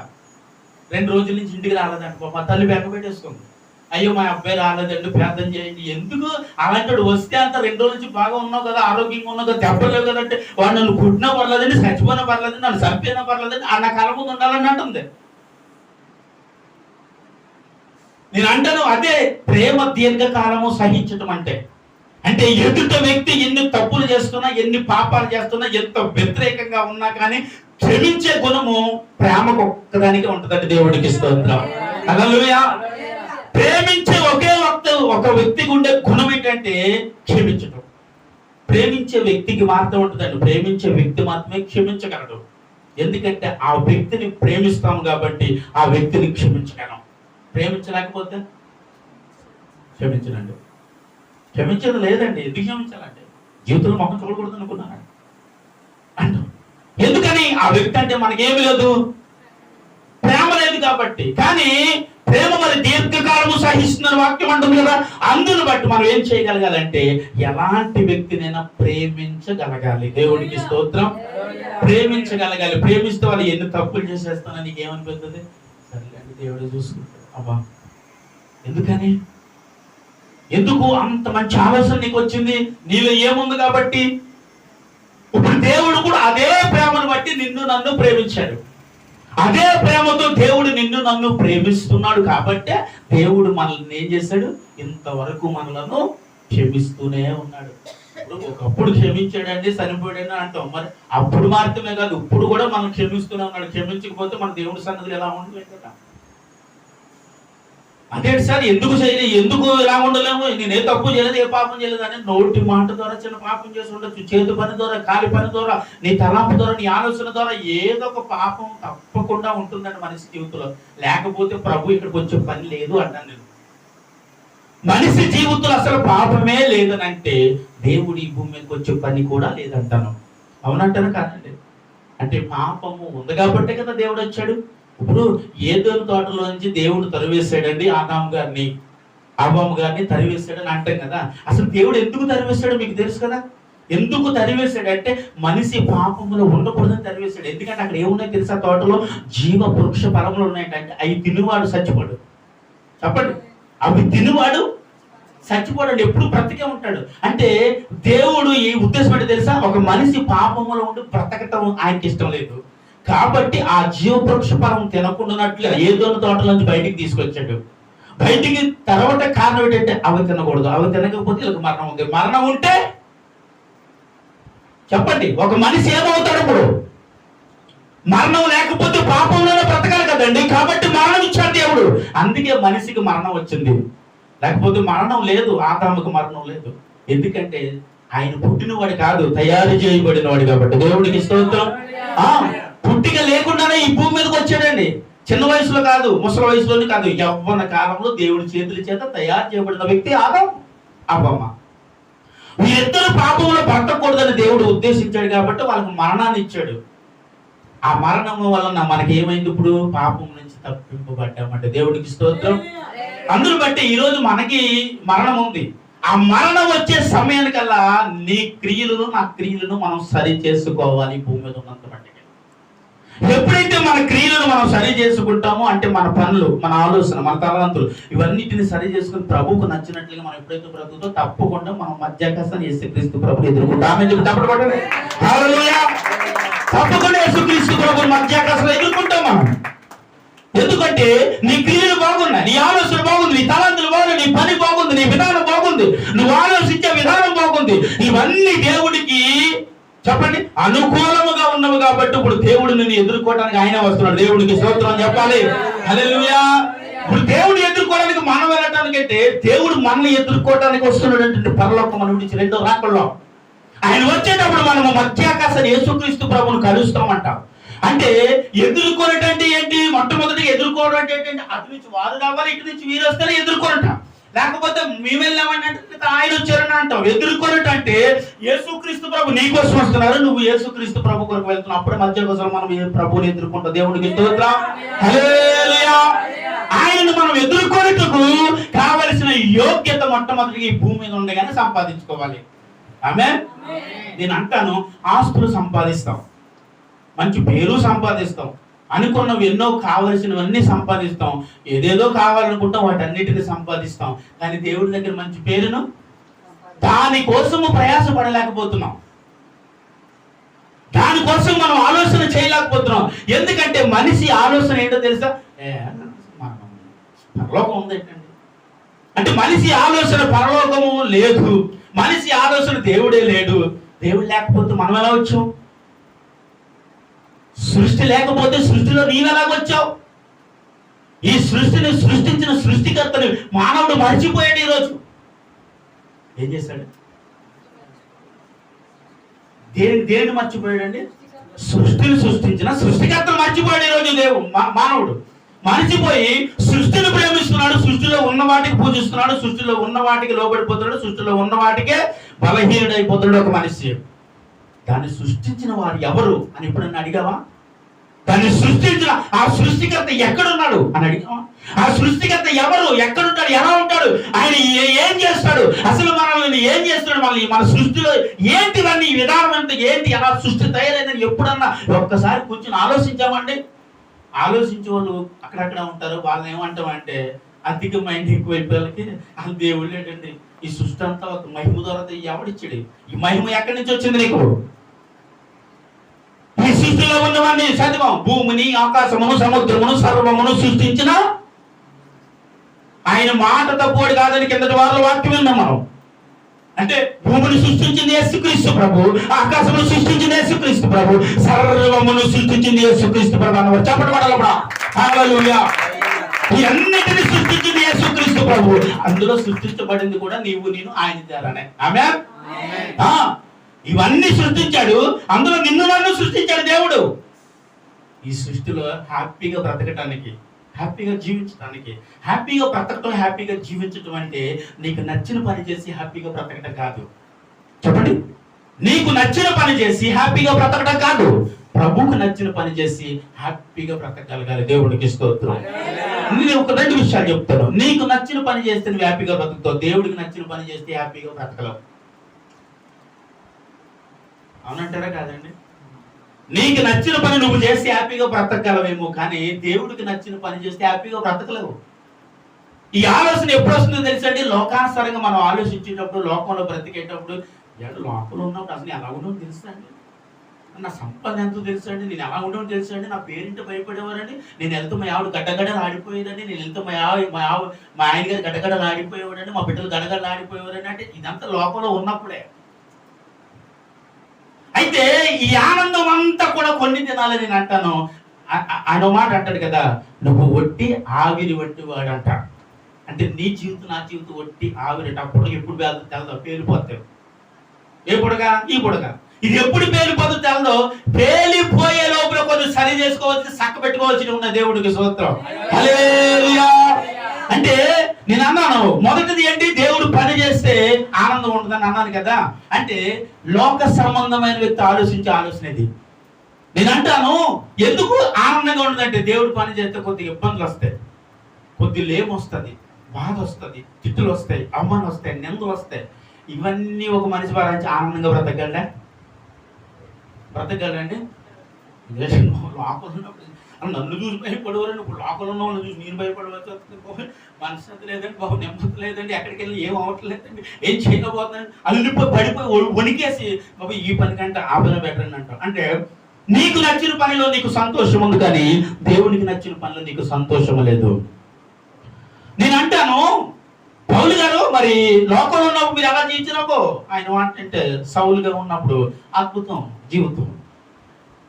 2 రోజుల నుంచి ఇంటికి రాలేదంట. పాప తల్లి బెంగ పెట్టేసుకుంది, అయ్యో మా అబ్బాయి రాలేదండి ప్రార్థన చేయండి. ఎందుకు అలాంటి వస్తే అంత 2 రోజుల నుంచి బాగా ఉన్నావు కదా, ఆరోగ్యంగా ఉన్నావు కదా, దెబ్బలేవు కదంటే వాడు నన్ను కుట్టినా పర్లేదండి, చచ్చిపోయినా పర్లేదండి, నన్ను చంపినా పర్లేదండి, ఆ నా కళ్ళ ముందు ఉండాలని అంటుంది. నేను అంటాను అదే ప్రేమ దీర్ఘకాలము సహించటం అంటే ఎదుట వ్యక్తి ఎన్ని తప్పులు చేస్తున్నా, ఎన్ని పాపాలు చేస్తున్నా, ఎంత వ్యతిరేకంగా ఉన్నా కానీ క్షమించే గుణము ప్రేమకు ఒక్కదానికే ఉంటుందండి. దేవుడికి స్తోత్రం. హల్లెలూయా. ప్రేమించే ఒక వ్యక్తికి ఉండే గుణం ఏంటంటే క్షమించటం. ప్రేమించే వ్యక్తికి మాత్రం ఉంటుందండి, ప్రేమించే వ్యక్తి మాత్రమే క్షమించగలడు. ఎందుకంటే ఆ వ్యక్తిని ప్రేమిస్తాం కాబట్టి ఆ వ్యక్తిని క్షమించగలం. ప్రేమించలేకపోతే క్షమించనండి, క్షమించడం లేదండి. ఎందుకు క్షమించాలంటే జీవితంలో మొహం చూడకూడదు అనుకున్నాను అంటాం. ఎందుకని? ఆ వ్యక్తి అంటే మనకేమి లేదు, ప్రేమ లేదు కాబట్టి. కానీ ప్రేమ మరి దీర్ఘకాలము సహిస్తున్న వాక్యం అంటుంది కదా. అందును బట్టి మనం ఏం చేయగలగాలంటే ఎలాంటి వ్యక్తినైనా ప్రేమించగలగాలి. దేవుడికి స్తోత్రం. ప్రేమించగలగాలి. ప్రేమిస్తే వాళ్ళు ఎన్ని తప్పులు చేసేస్తానో నీకు ఏమనిపిస్తుంది? సరేలేండి దేవుడు చూసుకుంటాడు. అబ్బా ఎందుకని? ఎందుకు అంత మంచి ఆలోచన నీకు వచ్చింది? నీలో ఏముంది కాబట్టి. ఇప్పుడు దేవుడు కూడా అదే ప్రేమను బట్టి నిన్ను నన్ను ప్రేమించాడు. అదే ప్రేమతో దేవుడు నిన్ను నన్ను ప్రేమిస్తున్నాడు కాబట్టే దేవుడు మనల్ని ఏం చేశాడు? ఇంతవరకు మనలను క్షమిస్తూనే ఉన్నాడు. ఒకప్పుడు క్షమించాడండి చనిపోయాడని అంటాం, మరి అప్పుడు మాత్రమే కాదు ఇప్పుడు కూడా మనం క్షమిస్తూనే ఉన్నాడు. క్షమించకపోతే మన దేవుడి సన్నిధిలో ఎలా ఉండలేదు కదా. అదే సార్ ఎందుకు చేయలేదు, ఎందుకు ఇలా ఉండలేము, నేనే తప్పు చేయలేదు, ఏ పాపం చేయలేదు అని నోటి మాట ద్వారా చిన్న పాపం చేసి ఉండొచ్చు, చేతి పని ద్వారా, కాలి పని ద్వారా, నీ తలంపు ద్వారా, నీ ఆలోచన ద్వారా ఏదో ఒక పాపం తప్పకుండా ఉంటుందండి మనిషి జీవితంలో. లేకపోతే ప్రభు ఇక్కడికి వచ్చే పని లేదు అంటాను నేను. మనిషి జీవితంలో అసలు పాపమే లేదనంటే దేవుడు ఈ భూమి మీదకి వచ్చే పని కూడా లేదంటాను. అవునంటారు కాదండి? అంటే పాపము ఉంది కాబట్టే కదా దేవుడు వచ్చాడు. ఇప్పుడు ఏదోని తోటలో నుంచి దేవుడు తరివేశాడండి ఆదాము గారిని, అవ్వమ్మ గారిని తరివేశాడని అంటాం కదా. అసలు దేవుడు ఎందుకు తరివేశాడో మీకు తెలుసు కదా. ఎందుకు తరివేశాడంటే మనిషి పాపములో ఉండకూడదని తరివేశాడు. ఎందుకంటే అక్కడ ఏమున్నాయి తెలుసా? తోటలో జీవ వృక్ష ఫలములు ఉన్నాయంటే అవి తినువాడు చచ్చిపోడు. చెప్పండి, అవి తినువాడు చచ్చిపోడండి, ఎప్పుడు బ్రతికే ఉంటాడు. అంటే దేవుడు ఈ ఉద్దేశం అంటే తెలుసా? ఒక మనిషి పాపములో ఉండి బ్రతకటం ఆయనకి ఇష్టం లేదు కాబట్టి ఆ జీవవృక్ష ఫలం తినకుండానట్లు ఏదోని తోటలోంచి బయటికి తీసుకొచ్చాడు. బయటికి తర్వాత కారణం ఏంటంటే అవి తినకూడదు, అవి తినకపోతే వీళ్ళకి మరణం ఉంది. మరణం ఉంటే చెప్పండి ఒక మనిషి ఏమవుతాడు? ఇప్పుడు మరణం లేకపోతే పాపంలోనే బ్రతకాలి కదండి. కాబట్టి మరణం ఇచ్చాడు దేవుడు. అందుకే మనిషికి మరణం వచ్చింది. లేకపోతే మరణం లేదు, ఆదాముకు మరణం లేదు. ఎందుకంటే ఆయన పుట్టినవాడు కాదు, తయారు చేయబడినవాడు కాబట్టి. దేవుడికి స్తోత్రం. పుట్టిక లేకుండానే ఈ భూమి మీదకి వచ్చాడండి. చిన్న వయసులో కాదు, ముసలి వయసులోనే కాదు, యవ్వన కాలంలో దేవుడి చేతుల చేత తయారు చేయబడిన వ్యక్తి ఆదాము, అవ్వమ్మ. వీరిద్దరు పాపంలో పట్టకూడదని దేవుడు ఉద్దేశించాడు కాబట్టి వాళ్ళకు మరణాన్ని ఇచ్చాడు. ఆ మరణము వలన మనకి ఏమైంది? ఇప్పుడు పాపం నుంచి తప్పింపబడ్డామంటే దేవుడికి స్తోత్రం. అందును బట్టి ఈరోజు మనకి మరణం ఉంది. ఆ మరణం వచ్చే సమయానికల్లా నీ క్రియలను నా క్రియలను మనం సరి చేసుకోవాలి. భూమి మీద ఉన్నంత మట్టికి ఎప్పుడైతే మన క్రియలను మనం సరి చేసుకుంటామో, అంటే మన పనులు, మన ఆలోచన, మన తలవంతులు ఇవన్నిటిని సరి చేసుకుని ప్రభువుకు నచ్చినట్లుగా మనం ఎప్పుడైతే బ్రతుకుతో తప్పకుండా మనం మధ్యాకాశాన్ని యేసుక్రీస్తు ప్రభుని ఎదుర్కొంటామని చెప్పి తప్పకుండా తప్పకుండా యేసుక్రీస్తు ప్రభుని మధ్యాకాశంలో ఎదుర్కొంటాం మనం. ఎందుకంటే నీ క్రియలు బాగున్నాయి, నీ ఆలోచన బాగుంది, నీ తలంతులు బాగున్నాయి, నీ పని బాగుంది, నీ విధానం బాగుంది, నువ్వు ఆలోచించే విధానం బాగుంది. ఇవన్నీ దేవుడికి చెప్పండి అనుకూలముగా ఉన్నవి కాబట్టి ఇప్పుడు దేవుడు నిన్ను ఎదుర్కోవడానికి ఆయన వస్తున్నాడు. దేవుడికి స్తోత్రం చెప్పాలి. హల్లెలూయా. ఇప్పుడు దేవుడు ఎదుర్కోవడానికి మనం వెళ్ళటానికంటే దేవుడు మనల్ని ఎదుర్కోవడానికి వస్తున్నాడు. అంటే పరలోకం మనం విడిచి రెండో రాకల్లో ఆయన వచ్చేటప్పుడు మనము మధ్యాకాశాన్ని యేసుక్రీస్తు ప్రభువును కలుస్తామంట. అంటే ఎదుర్కొనటంటే ఏంటి? మొట్టమొదటిగా ఎదుర్కోవడం అంటే ఏంటంటే అటు నుంచి వారు రావాలి, ఇటు నుంచి వీరు వస్తేనే ఎదుర్కొనట. లేకపోతే మేము వెళ్ళామంటే ఆయన వచ్చారని అంటాం. ఎదుర్కొనటంటే యేసుక్రీస్తు ప్రభు నీ కోసం వస్తున్నారు, నువ్వు యేసుక్రీస్తు ప్రభు కొరకు వెళ్తున్నావు. అప్పుడే మధ్య కోసం మనం ప్రభువుని ఎదుర్కొంటాం. దేవుడికి స్తోత్రం. హల్లెలూయా. ఆయనను మనం ఎదుర్కొనేటకు కావలసిన యోగ్యత మొట్టమొదటిగా ఈ భూమి మీద ఉండగానే సంపాదించుకోవాలి. ఆమేన్. నేను అంటాను, ఆస్తులు సంపాదిస్తాం, మంచి పేరు సంపాదిస్తాం, అనుకున్నవి ఎన్నో కావలసినవన్నీ సంపాదిస్తాం, ఏదేదో కావాలనుకుంటాం, వాటన్నిటిని సంపాదిస్తాం. కానీ దేవుడి దగ్గర మంచి పేరును దానికోసము ప్రయాసపడలేకపోతున్నాం, దానికోసం మనం ఆలోచన చేయలేకపోతున్నాం. ఎందుకంటే మనిషి ఆలోచన ఏంటో తెలుసా? పరలోకం ఉందేంటండి అంటే మనిషి ఆలోచన పరలోకము లేదు, మనిషి ఆలోచన దేవుడే లేడు. దేవుడు లేకపోతే మనం ఎలా వచ్చాం? సృష్టి లేకపోతే సృష్టిలో నీవెలాగొచ్చావు? ఈ సృష్టిని సృష్టించిన సృష్టికర్తని మానవుడు మర్చిపోయాడు. ఈరోజు ఏం చేశాడు? దేని మర్చిపోయాడండి? సృష్టిని సృష్టించిన సృష్టికర్తను మర్చిపోయాడు. ఈరోజు మానవుడు మర్చిపోయి సృష్టిని ప్రేమిస్తున్నాడు, సృష్టిలో ఉన్న వాటికి పూజిస్తున్నాడు, సృష్టిలో ఉన్న వాటికి లోబడిపోతున్నాడు, సృష్టిలో ఉన్న వాటికే బలహీనుడైపోతున్నాడు ఒక మనిషి. దాన్ని సృష్టించిన వారు ఎవరు అని ఎప్పుడన్నా అడిగావా? దాన్ని సృష్టించిన ఆ సృష్టికర్త ఎక్కడున్నాడు అని అడిగావా? ఆ సృష్టికర్త ఎవరు, ఎక్కడుంటాడు, ఎలా ఉంటాడు, ఆయన ఏం చేస్తాడు, అసలు మనల్ని ఏం చేస్తాడు, మన సృష్టిలో ఏంటివన్నీ, ఈ విధానం అంటే ఏంటి, ఎలా సృష్టి తయారైందని ఎప్పుడన్నా ఒక్కసారి కూర్చొని ఆలోచించామండి? ఆలోచించే వాళ్ళు అక్కడక్కడ ఉంటారు. వాళ్ళని ఏమంటామంటే అధిక మైండ్ ఎక్కువైపోయి వాళ్ళకి ఆ దేవుడు లేడండి, ఈ సృష్టి అంతా ఒక మహిమ ద్వారా ఎవడిచ్చాడు? ఈ మహిమ ఎక్కడి నుంచి వచ్చింది నీకు? ఈ సృష్టిలో ఉన్నవన్నీ చదివాం. భూమిని, ఆకాశమును, సముద్రమును, సర్వమును సృష్టించిన ఆయన మాట తప్పోడు కాదని కిందటి వారిలో వాక్యం విన్నాం మనం. అంటే భూమిని సృష్టించింది యేసుక్రీస్తు ప్రభు, ఆకాశమును సృష్టించింది యేసుక్రీస్తు ప్రభు, సర్వమును సృష్టించింది యేసుక్రీస్తు ప్రభు అన్నవారు చెప్పబడాలప్పుడు. హల్లెలూయా. ఈ అన్నిటిని సృష్టించింది యేసుక్రీస్తు ప్రభు. అందులో సృష్టించబడింది కూడా నీవు నేను ఆయన ద్వారానే. ఆమేన్. ఇవన్నీ సృష్టించాడు, అందులో నిన్ను నన్ను సృష్టించాడు దేవుడు. ఈ సృష్టిలో హ్యాపీగా బ్రతకటానికి, హ్యాపీగా జీవించడానికి, హ్యాపీగా బ్రతకటం, హ్యాపీగా జీవించటం అంటే నీకు నచ్చిన పని చేసి హ్యాపీగా బ్రతకటం కాదు. చెప్పండి, నీకు నచ్చిన పని చేసి హ్యాపీగా బ్రతకటం కాదు, ప్రభువుకు నచ్చిన పని చేసి హ్యాపీగా బ్రతకగలగాలి. దేవుడికి స్తోత్రం. నేను ఒక 2 విషయాలు చెప్తాను. నీకు నచ్చిన పని చేస్తే నువ్వు హ్యాపీగా బ్రతుకుతావు, దేవుడికి నచ్చిన పని చేస్తే హ్యాపీగా బ్రతకలేవు. అవునంటారా కాదండి? నీకు నచ్చిన పని నువ్వు చేస్తే హ్యాపీగా బ్రతకగలవేమో, కానీ దేవుడికి నచ్చిన పని చేస్తే హ్యాపీగా బ్రతకలేవు. ఈ ఆలోచన ఎప్పుడు వస్తుందో తెలుసండి? లోకానుసారంగా మనం ఆలోచించేటప్పుడు, లోకంలో బ్రతికేటప్పుడు, లోకంలో ఉన్నప్పుడు అసలు ఎలా ఉండవు తెలుసా అండి? నా సంపద ఎంతో తెలుసు అండి, నేను ఎలా ఉండవు తెలుసు అండి, నా పేరింటి భయపడేవారండి, నేను వెళ్తే మా ఆవిడ గడ్డగడ్డలు ఆడిపోయేదండి, నేను వెళ్తే మా ఆయన గారు గడ్డగడ్డలు ఆడిపోయేవాడండి, మా బిడ్డలు గడ్డగడ్డలు ఆడిపోయేవారండి. అంటే ఇదంతా లోకంలో ఉన్నప్పుడే. అయితే ఈ ఆనందం అంతా కూడా కొన్ని దినాలని నేను అంటాను. ఆయన మాట అంటాడు కదా, నువ్వు ఒట్టి ఆవిరి వంటి వాడు అంట. అంటే నీ జీవితం నా జీవితం ఒట్టి ఆవిరి. అప్పుడు ఎప్పుడు తెలదా పేలిపోతావు. ఏ పొడగా ఈ పొడగా ఇది ఎప్పుడు పేలిపోతుందో తెలదో, పేలిపోయే లోపల కొంచెం సరి చేసుకోవచ్చు, చక్క పెట్టుకోవాల్సి ఉన్న దేవుడికి స్తోత్రం. హల్లెలూయా. అంటే నేను అన్నాను, మొదటిది ఏంటి, దేవుడు పని చేస్తే ఆనందం ఉంటుందని అన్నాను కదా. అంటే లోక సంబంధమైన వ్యక్తి ఆలోచించే ఆలోచన ఇది. నేను అంటాను, ఎందుకు ఆనందంగా ఉంటుందంటే దేవుడు పని చేస్తే కొద్దిగా ఇబ్బందులు వస్తాయి, కొద్ది లేము వస్తుంది, బాధ వస్తుంది, తిట్టులు వస్తాయి, అవమానం వస్తాయి, నిందలు వస్తాయి. ఇవన్నీ ఒక మనిషి భారించి ఆనందంగా బ్రతకగలండి. నన్ను చూసి భయపడవారండి, ఇప్పుడు లోకల్ ఉన్న వాళ్ళని చూసి నేను భయపడవచ్చు. మనశ్శాంతి లేదండి బాబు, నెమ్మది లేదండి, ఎక్కడికి వెళ్ళి ఏం అవ్వట్లేదండి, ఏం చేయకపోతుందండి, అల్లిపోయి పడిపోయి వణికేసి బాబు ఈ పని కంటే ఆ పని బెటర్ అని అంటాం. అంటే నీకు నచ్చిన పనిలో నీకు సంతోషం ఉంది, కానీ దేవునికి నచ్చిన పనిలో నీకు సంతోషం లేదు. నేను అంటాను, పౌలు గారు మరి లోకంలో ఉన్నప్పుడు మీరు ఎలా జీవించినాకో, ఆయన అంటే సౌలుగా ఉన్నప్పుడు అద్భుతం జీవితం.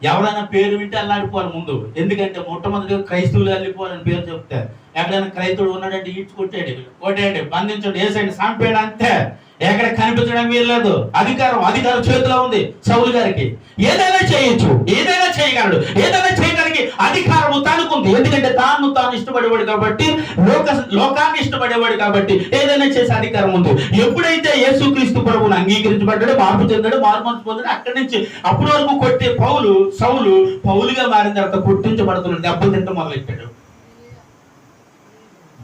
ఎవరైనా పేరు వింటే అల్లాడిపోవాలి ముందు, ఎందుకంటే మొట్టమొదటిగా క్రైస్తవులు వెళ్ళిపోవాలని పేరు చెప్తారు. ఎక్కడైనా క్రైస్తవుడు ఉన్నాడంటే కొట్టేయండి, బంధించండి, వేసేయండి, చంపేయండి, అంతే. ఎక్కడ కనిపించడం వీల్లేదు. అధికారం చేతిలో ఉంది సౌలు గారికి. ఏదైనా చేయొచ్చు, ఏదైనా చేయగలడు, ఏదైనా చేయడానికి అధికారం తనకుంది. ఎందుకంటే తాను ఇష్టపడేవాడు కాబట్టి, లోకాన్ని ఇష్టపడేవాడు కాబట్టి ఏదైనా చేసే అధికారం ఉంది. ఎప్పుడైతే యేసుక్రీస్తు ప్రభువుని అంగీకరించబడ్డాడు, మార్పు చెందాడు, మారుమనసు పొందాడు, అక్కడి నుంచి అప్పటి వరకు కొట్టే సౌలు పౌలుగా మారిన తర్వాత కొట్టించబడుతున్నాడు, దెబ్బలు తింటూ మొదలెట్టాడు.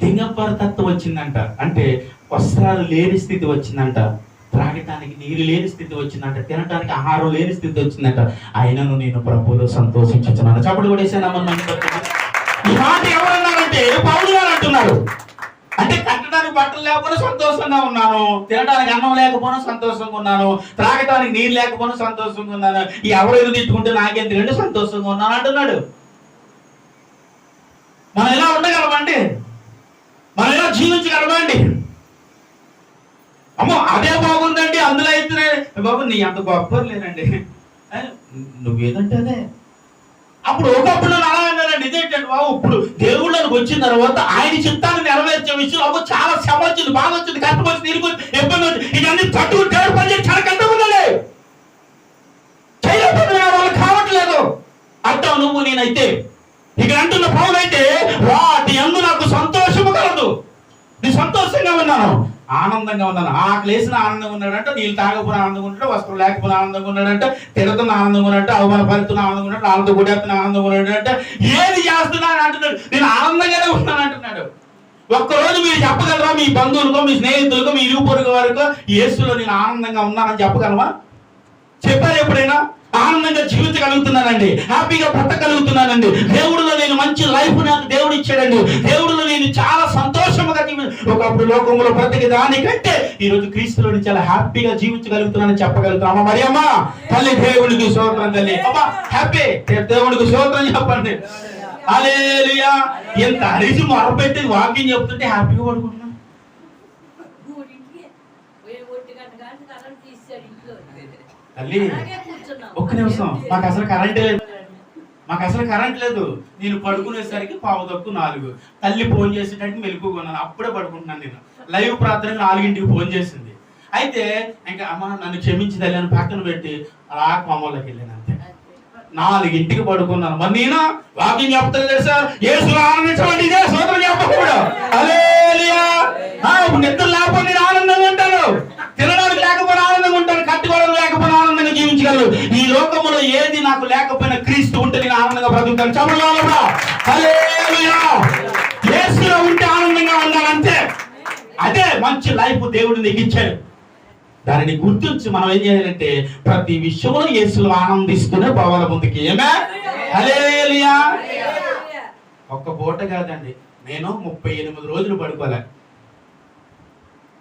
దిగంబరతత్వం వచ్చిందంట, అంటే వస్త్రాలు లేని స్థితి వచ్చిందంట, త్రాగటానికి నీరు లేని స్థితి వచ్చిందంట, తినటానికి ఆహారం లేని స్థితి వచ్చిందంట. అయినను నేను ప్రభువులో సంతోషించుచున్నాను. చప్పుడు కూడా ఈ మాట ఎవరన్నారంటే పౌలు గారు అంటున్నారు. అంటే కట్టడానికి బట్టలు లేకపోయినా సంతోషంగా ఉన్నాను, తినడానికి అన్నం లేకపోయినా సంతోషంగా ఉన్నాను, త్రాగటానికి నీరు లేకపోయినా సంతోషంగా ఉన్నాను, ఎవరైనా తిట్టుకుంటే నాకెందుకంటే సంతోషంగా ఉన్నాను అంటున్నాడు. మనం ఎలా ఉండగలమండి? మనం ఎలా జీవించగలమండి? అమ్మో అదే బాగుందండి, అందులో అయితే బాబు నీ అంత గొప్ప లేనండి, నువ్వేదంటే అదే. అప్పుడు ఒకప్పుడు అలా అన్నారండి, ఇదేంటంటే బాబు ఇప్పుడు దేవుళ్ళకి వచ్చిన తర్వాత ఆయన చిత్తాన్ని నెరవేర్చే విషయం అప్పుడు చాలా శ్రమ వచ్చింది, బాధ వచ్చింది, కష్టం వచ్చింది, ఇరుకు ఇబ్బంది వచ్చింది, ఇవన్నీ తట్టుకుని దేవుడు పని చేసి చాలా కష్టం ఉండాలి, చేయలేకపోతే వాళ్ళు కావట్లేదు అంటావు నువ్వు. నేనైతే ఇక్కడ అంటున్న పౌలు అయితే వాటి యందు నాకు సంతోషము కలదు, నేను సంతోషంగా ఉన్నాను, ఆనందంగా ఉన్నాను. ఆకలి వేసిన ఆనందంగా ఉన్నాడంట, నీళ్ళు తాగకపోయిన ఆనందంగా ఉన్నాడు, వస్త్రం లేకపోయిన ఆనందంగా ఉన్నాడంట, తిరుగుతున్న ఆనందంగా ఉన్నట్టు, అవమానపడుతున్న ఆనందంగా ఉన్నాడు, వాళ్ళతో గుడేస్తున్న ఆనందంగా ఉన్నాడంట, ఏది చేస్తున్నాను అంటున్నాడు, నేను ఆనందంగానే ఉన్నాను అంటున్నాడు. ఒక్కరోజు మీరు చెప్పగలరా మీ బంధువులకో, మీ స్నేహితులకో, మీ ఇరుగు పొరుగు వారికో యేసులో నేను ఆనందంగా ఉన్నానని చెప్పగలవా? చెప్పారు ఎప్పుడైనా? ఆనందంగా జీవించగలుగుతున్నానండి, హ్యాపీగా బ్రతకగలుగుతున్నానండి, దేవుడిలో నేను మంచి లైఫ్ నాకు దేవుడు ఇచ్చాడండి, దేవుడిలో నేను చాలా సంతోషంగా ఒకప్పుడు లోకంలో బ్రతికే దానికంటే ఈరోజు క్రీస్తులో చాలా హ్యాపీగా జీవించగలుగుతున్నానని చెప్పగలుగుతున్నామా? మరి అమ్మా తల్లి దేవుడికి స్తోత్రం, తల్లి అమ్మా హ్యాపీ, దేవుడికి స్తోత్రం చెప్పండి. హల్లెలూయా. ఎంత అరిచి మొరపెట్టి వాకింగ్ చెప్తుంటే హ్యాపీగా పడుకుంటున్నా. తల్లి ఒక్క నిమిషం, మాకు అసలు కరెంట్ లేదు, నేను పడుకునేసరికి 3:45. తల్లి ఫోన్ చేసేటట్టు మెలుకున్నాను, అప్పుడే పడుకుంటున్నాను. నేను లైవ్ ప్రార్థన 4ంటికి ఫోన్ చేసింది. అయితే ఇంకా అమ్మ నన్ను క్షమించి తల్లి అని పక్కన పెట్టి అలా కోమలోకి వెళ్ళాను, అంతే. 4ంటికి పడుకున్నాను. మరి నేను వాకింగ్ చెప్తాను సార్, యేసులో ఆనందించమండి, ఇదే స్తోత్రం చెప్పకూడదు. హల్లెలూయా. నిద్ర లేకపోతే నేను ఆనందంగా ఉంటాను, తినడానికి లేకపోయినా ఆనందంగా ఉంటాను, కట్టుకోవడం లేకపోయినా ఆనందంగా జీవించగలరు. ఈ లోకంలో ఏది నాకు లేకపోయినా క్రీస్తు ఉంటే నేను ఆనందంగా బ్రతుకుతాను. చెప్పగలరా? హల్లెలూయా. యేసులో ఉంటే ఆనందంగా ఉండాలంటే అదే మంచి లైఫ్ దేవుడు నీకు ఇచ్చాడు. దానిని గుర్తించి మనం ఏం చేయాలంటే ప్రతి విషయంలో యేసులో ఆనందిస్తూనే పోవాలి ముందుకి. హల్లెలూయా. ఒక్క పూట కాదండి, నేను 38 రోజులు పడుకోలే.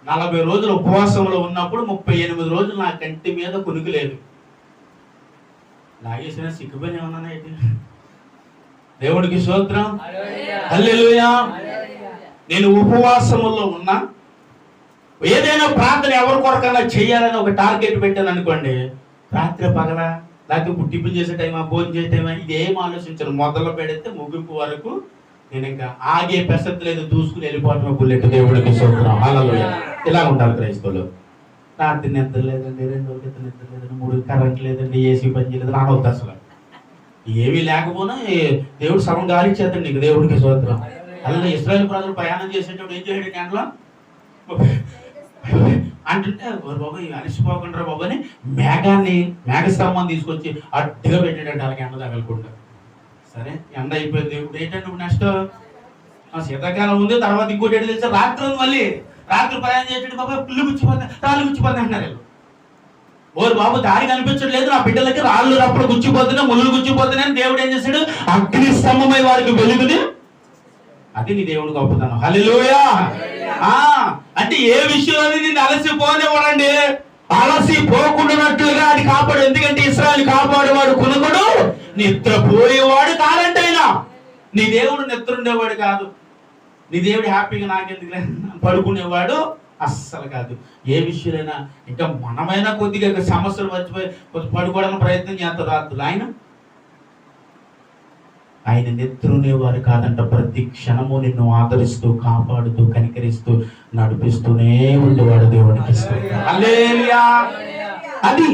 40 రోజులు ఉపవాసంలో ఉన్నప్పుడు 38 రోజులు నా కంటి మీద కునుకు లేదు. లాగేసిన సిగ్గుపని ఏమన్నా అయితే దేవుడికి స్తోత్రం. హల్లెలూయా. నేను ఉపవాసములో ఉన్నా, ఏదైనా ప్రార్థన ఎవరి కొరకన్నా చేయాలని ఒక టార్గెట్ పెట్టాను అనుకోండి, రాత్రి పగల లేకపోతే పుట్టింపు చేసే టైమా, భోజనం చేసే టైమా, ఇదేం ఆలోచించను. మొదలు పెడితే ముగింపు వరకు నేను ఇంకా ఆగే ప్రసక్తి లేదు, దూసుకుని వెళ్ళిపోవటం బుల్లెట్. దేవుడికి స్తోత్రం. హల్లెలూయా. ఇలా ఉంటారు క్రైస్తవులు. రాత్రి నిద్ర లేదండి, 2 రోజుల క్రితం నిద్ర లేదండి, 3 కరెంట్ లేదండి, ఏసీ పని చేయలేదు రానవద్దు. అసలు ఏమీ లేకపోయినా దేవుడు సగం గాలి ఇచ్చేద్దండి నీకు. దేవుడికి స్తోత్రం. అలా ఇశ్రాయేలు ప్రజలు ప్రయాణం చేసేటప్పుడు ఏం చేయడం ఎండలో అంటుంటే బాబు అలసిపోకుండా బాబు అని మేఘస్తంభం తీసుకొచ్చి అడ్డుగా పెట్టాడంటే వాళ్ళకి ఎండ తగలకుండా. సరే ఎండ అయిపోయింది. ఇప్పుడు ఏంటంటే ఇప్పుడు నెక్స్ట్ శీతాకాలం ఉంది, తర్వాత ఇంకోటి ఏంటి తెలిసి రాత్రి ఉంది. మళ్ళీ రాత్రి ప్రయాణం చేసేటప్పుడు బాబు పుల్లు గుచ్చిపోతాయి, రాళ్ళు గుచ్చిపోతాయి అంటున్నారు వీళ్ళు. ఓరు బాబు దారి కనిపించట్లేదు, నా బిడ్డలకి రాళ్ళు రప్పుడు గుచ్చిపోతున్నాయి, ముళ్ళు గుచ్చిపోతున్నాయి. దేవుడు ఏం చేశాడు? అగ్ని స్తంభమై వారికి వెలుగుని. అది నీ దేవుడు గొప్పతనం. హల్లెలూయా. అంటే ఏ విషయంలో నిన్ను అలసిపోనివ్వడండి, అలసిపోకుండానట్లుగా అది కాపాడు. ఎందుకంటే ఇశ్రాయేలు కాపాడేవాడు కునుకుడు నిద్రపోయేవాడు కాదంటైనా. నీ దేవుడు నిద్ర ఉండేవాడు కాదు. నీ దేవుడు హ్యాపీగా నాకెందుకు పడుకునేవాడు అస్సలు కాదు. ఏ విషయాలైనా ఇంకా మనమైనా కొద్దిగా సమస్యలు మర్చిపోయి పడుకోవడానికి ప్రయత్నం చేస్తారు. రాత్రులు ఆయన నిద్రనేవారు కాదంట. ప్రతి క్షణము నిన్ను ఆదరిస్తూ, కాపాడుతూ, కనికరిస్తూ, నడిపిస్తూనే ఉండేవాడు. దేవుడికి హల్లెలూయా. అది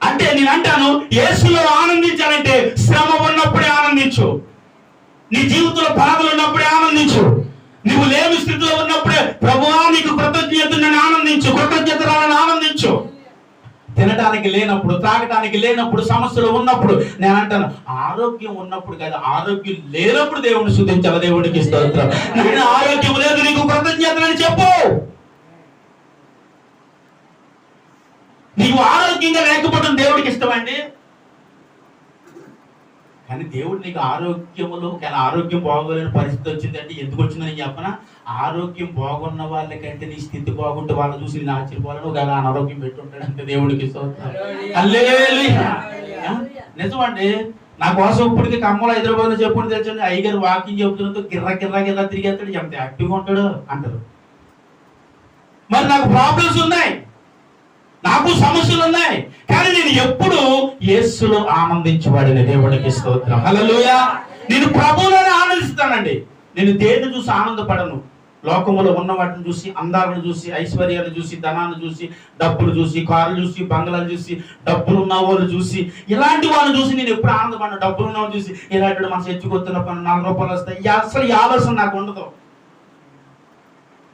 అంటే నేను అంటాను, యేసులో ఆనందించాలంటే శ్రమ ఉన్నప్పుడే ఆనందించు, నీ జీవితంలో బాధలు ఉన్నప్పుడే ఆనందించు, నువ్వు లేని స్థితిలో ఉన్నప్పుడే ప్రభువా నీకు కృతజ్ఞతను ఆనందించు, కృతజ్ఞతలను ఆనందించు. తినడానికి లేనప్పుడు, తాగడానికి లేనప్పుడు, సమస్యలు ఉన్నప్పుడు, నేను అంటాను ఆరోగ్యం ఉన్నప్పుడు కాదు, ఆరోగ్యం లేనప్పుడు దేవుడిని స్తుతించాలి. దేవుడికి స్తోత్రం. నేను ఆరోగ్యం లేదు, నీకు కృతజ్ఞతలని చెప్పు. నీవు ఆరోగ్యంగా లేకపోవడం దేవుడికి ఇష్టమండి. కానీ దేవుడు నీకు ఆరోగ్యములో ఆరోగ్యం బాగోలేని పరిస్థితి వచ్చిందంటే ఎందుకు వచ్చిందని చెప్పనా? ఆరోగ్యం బాగున్న వాళ్ళకంటే నీ స్థితి బాగుంటే వాళ్ళని చూసి నేను ఆశ్చర్యపోవాలని ఒక అనారోగ్యం పెట్టుంటాడు అంతే. దేవుడికి స్తోత్రం. హల్లెలూయా. నిజమండి. నా కోసం ఇప్పటికీ కమ్మలు హైదరాబాద్ లో చెప్పుకుంటే తెచ్చండి, అయ్యగారు వాకింగ్ చెబుతున్నతో గిర్రా తిరిగేస్తాడు, ఎంత యాక్టివ్గా ఉంటాడు అంటారు. మరి నాకు ప్రాబ్లమ్స్ ఉన్నాయి, నాకు సమస్యలు ఉన్నాయి, కానీ నేను ఎప్పుడు యేసులో ఆనందించబడిన. దేవుడికి స్తోత్రం. హల్లెలూయా. నేను ప్రభువులోనే ఆనందిస్తానండి. నేను దేన్ని చూసి ఆనందపడను. లోకములో ఉన్న వాటిని చూసి, అందాలను చూసి, ఐశ్వర్యాలు చూసి, ధనాన్ని చూసి, డబ్బులు చూసి, కార్లు చూసి, బంగ్లాలు చూసి, డబ్బులు ఉన్న వాళ్ళు చూసి, ఇలాంటి వాళ్ళు చూసి నేను ఎప్పుడు ఆనందపడను. డబ్బులు ఉన్న వాళ్ళు చూసి ఇలాంటి మన చర్చకొస్తున్న 4 రూపాయలు వస్తాయి, అసలు ఈ ఆలోచన నాకు ఉండదు.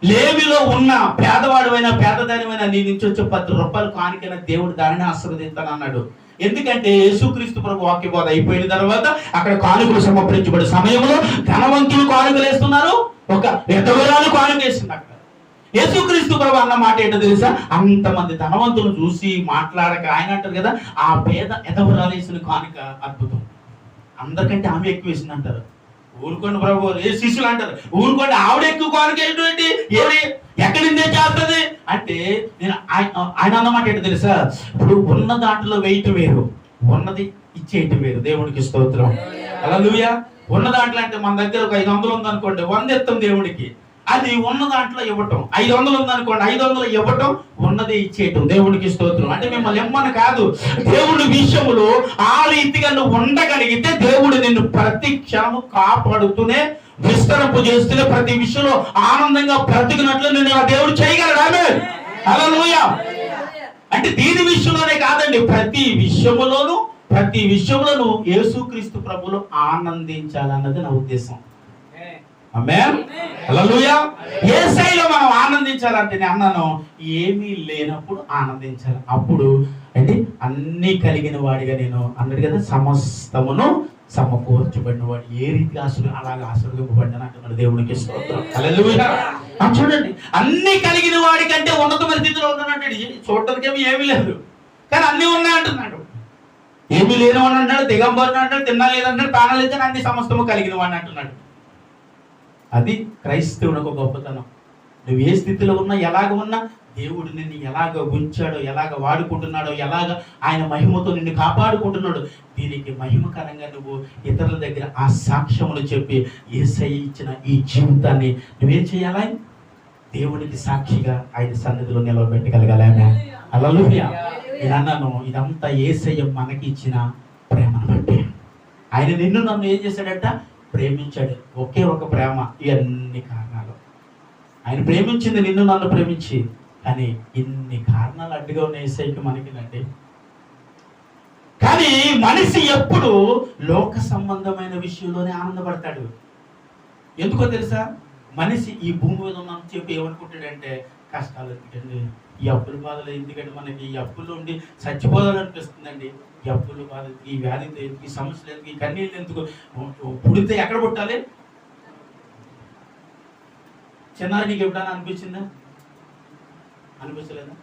లేవిలో ఉన్న పేదవాడువైనా పేదదానివైనా నీ నుంచి వచ్చే 10 రూపాయలు కానికైనా దేవుడు దానిని ఆశీర్వదిస్తాను అన్నాడు. ఎందుకంటే యేసుక్రీస్తు ప్రభు వాక్య బోధ అయిపోయిన తర్వాత అక్కడ కానుకలు సమర్పించబడే సమయంలో ధనవంతులు కానుకలు వేస్తున్నారు, ఒక విధవరాలు కానుక వేస్తుంది. అక్కడ యేసుక్రీస్తు ప్రభు అన్న మాట ఏంటో తెలుసా? అంతమంది ధనవంతులు చూసి మాట్లాడక ఆయన అంటారు కదా, ఆ పేద విధవరాలు వేసిన కానుక అద్భుతం, అందరికంటే ఆమె ఎక్కువ వేసింది అంటారు. ఊరుకోండి ప్రభు, ఏ శిష్యులు అంటారు ఊరుకోండి, ఆవిడ ఎక్కువ కానుక ఏంటి, ఏది ఎక్కడి నుండే చేస్తుంది అంటే, నేను ఆయన అన్నమాట ఏంటో తెలుసా? ఇప్పుడు ఉన్న దాంట్లో వేయటం వేరు, ఉన్నది ఇచ్చేయటం వేరు. దేవుడికి స్తోత్రం. హల్లెలూయా. ఉన్న దాంట్లో అంటే మన దగ్గర ఒక 500 ఉందనుకోండి, 100 ఇస్తాం దేవుడికి. అది ఉన్న దాంట్లో ఇవ్వటం. 500 ఉందనుకోండి, 500 ఇవ్వటం, ఉన్నది ఇచ్చేయటం. దేవుడికి స్తోత్రం. అంటే మిమ్మల్ని ఇమ్మని కాదు, దేవుడి విషయంలో ఆ రీతిగా నువ్వు ఉండగలిగితే దేవుడు నిన్ను ప్రతి క్షణము కాపాడుతూనే, విస్తరింపు చేస్తూనే, ప్రతి విషయంలో ఆనందంగా బ్రతికినట్లు నిన్ను ఆ దేవుడు చేయగలడు. ఆమేన్. హల్లెలూయా. అంటే దీని విషయంలోనే కాదండి, ప్రతి విషయంలో నువ్వు యేసుక్రీస్తు ప్రభువులో ఆనందించాలన్నది నా ఉద్దేశం. ఆమేన్. హల్లెలూయా. యేసయ్యలో మనం ఆనందించాలంటే నేను అన్నాను, ఏమీ లేనప్పుడు ఆనందించాలి. అప్పుడు అంటే అన్ని కలిగిన వాడిగా నేను అన్నాడు కదా, సమస్తమును సమకూర్చబడిన వాడు ఏ రీతిగా అలాగే ఆశీర్వదింపబడ్డాను అంటున్నాడు. దేవునికి స్తోత్రం. హల్లెలూయా. చూడండి, అన్ని కలిగిన వాడి కంటే ఉన్నతమైన స్థితిలో ఉన్నానంటాడు. చూడటానికి ఏమీ లేదు, కానీ అన్ని ఉన్నాయి అంటున్నాడు. ఏమీ లేనివాడు అంటాడు, దిగంబరుని అంటాడు, తిన్నా లేదంటాడు, ప్రాణాలు ఇచ్చాడు, అన్ని సమస్తము కలిగిన వాడిని అంటున్నాడు. అది క్రైస్తవుని ఒక గొప్పతనం. నువ్వు ఏ స్థితిలో ఉన్నా, ఎలాగ ఉన్నా, దేవుడు నిన్ను ఎలాగ ఉంచాడో, ఎలాగ వాడుకుంటున్నాడో, ఎలాగ ఆయన మహిమతో నిన్ను కాపాడుకుంటున్నాడు, దీనికి మహిమకరంగా నువ్వు ఇతరుల దగ్గర ఆ సాక్ష్యములు చెప్పి యేసయ్య ఇచ్చిన ఈ జీవితాన్ని నువ్వేం చేయాలి? దేవునికి సాక్షిగా ఆయన సన్నిధిలో నిలవబెట్టగలగాలి. ఆమేన్. హల్లెలూయా. నేను అన్నాను, ఇదంతా యేసయ్య మనకి ఇచ్చిన ప్రేమను బట్టి. ఆయన నిన్ను నన్ను ఏం చేశాడట? ప్రేమించాడు. ఒకే ఒక ప్రేమ, ఇవన్నీ కారణాలు. ఆయన ప్రేమించింది నిన్ను నన్ను ప్రేమించి కానీ ఇన్ని కారణాలు అడ్డుగా ఉన్న యేసయ్యకి మనకినండి. కానీ మనిషి ఎప్పుడు లోక సంబంధమైన విషయంలోనే ఆనందపడతాడు. ఎందుకో తెలుసా? మనిషి ఈ భూమి మీద ఉన్నంత చెప్పి ఏమనుకుంటాడంటే, కష్టాలు ఎందుకండి, ఈ అప్పుల బాధలు ఎందుకంటే, మనకి ఈ అప్పుల్లో ఉండి చచ్చిపోదాలనిపిస్తుందండి. ఈ అప్పుల బాధ, ఈ వ్యాధి ఎందుకు, ఈ సమస్యలు ఎందుకు, ఈ కన్నీళ్ళు ఎందుకు, పుడితే ఎక్కడ పుట్టాలి? చిన్నారి నీకు ఎప్పుడైనా అనిపించిందా? అనిపించలేదా?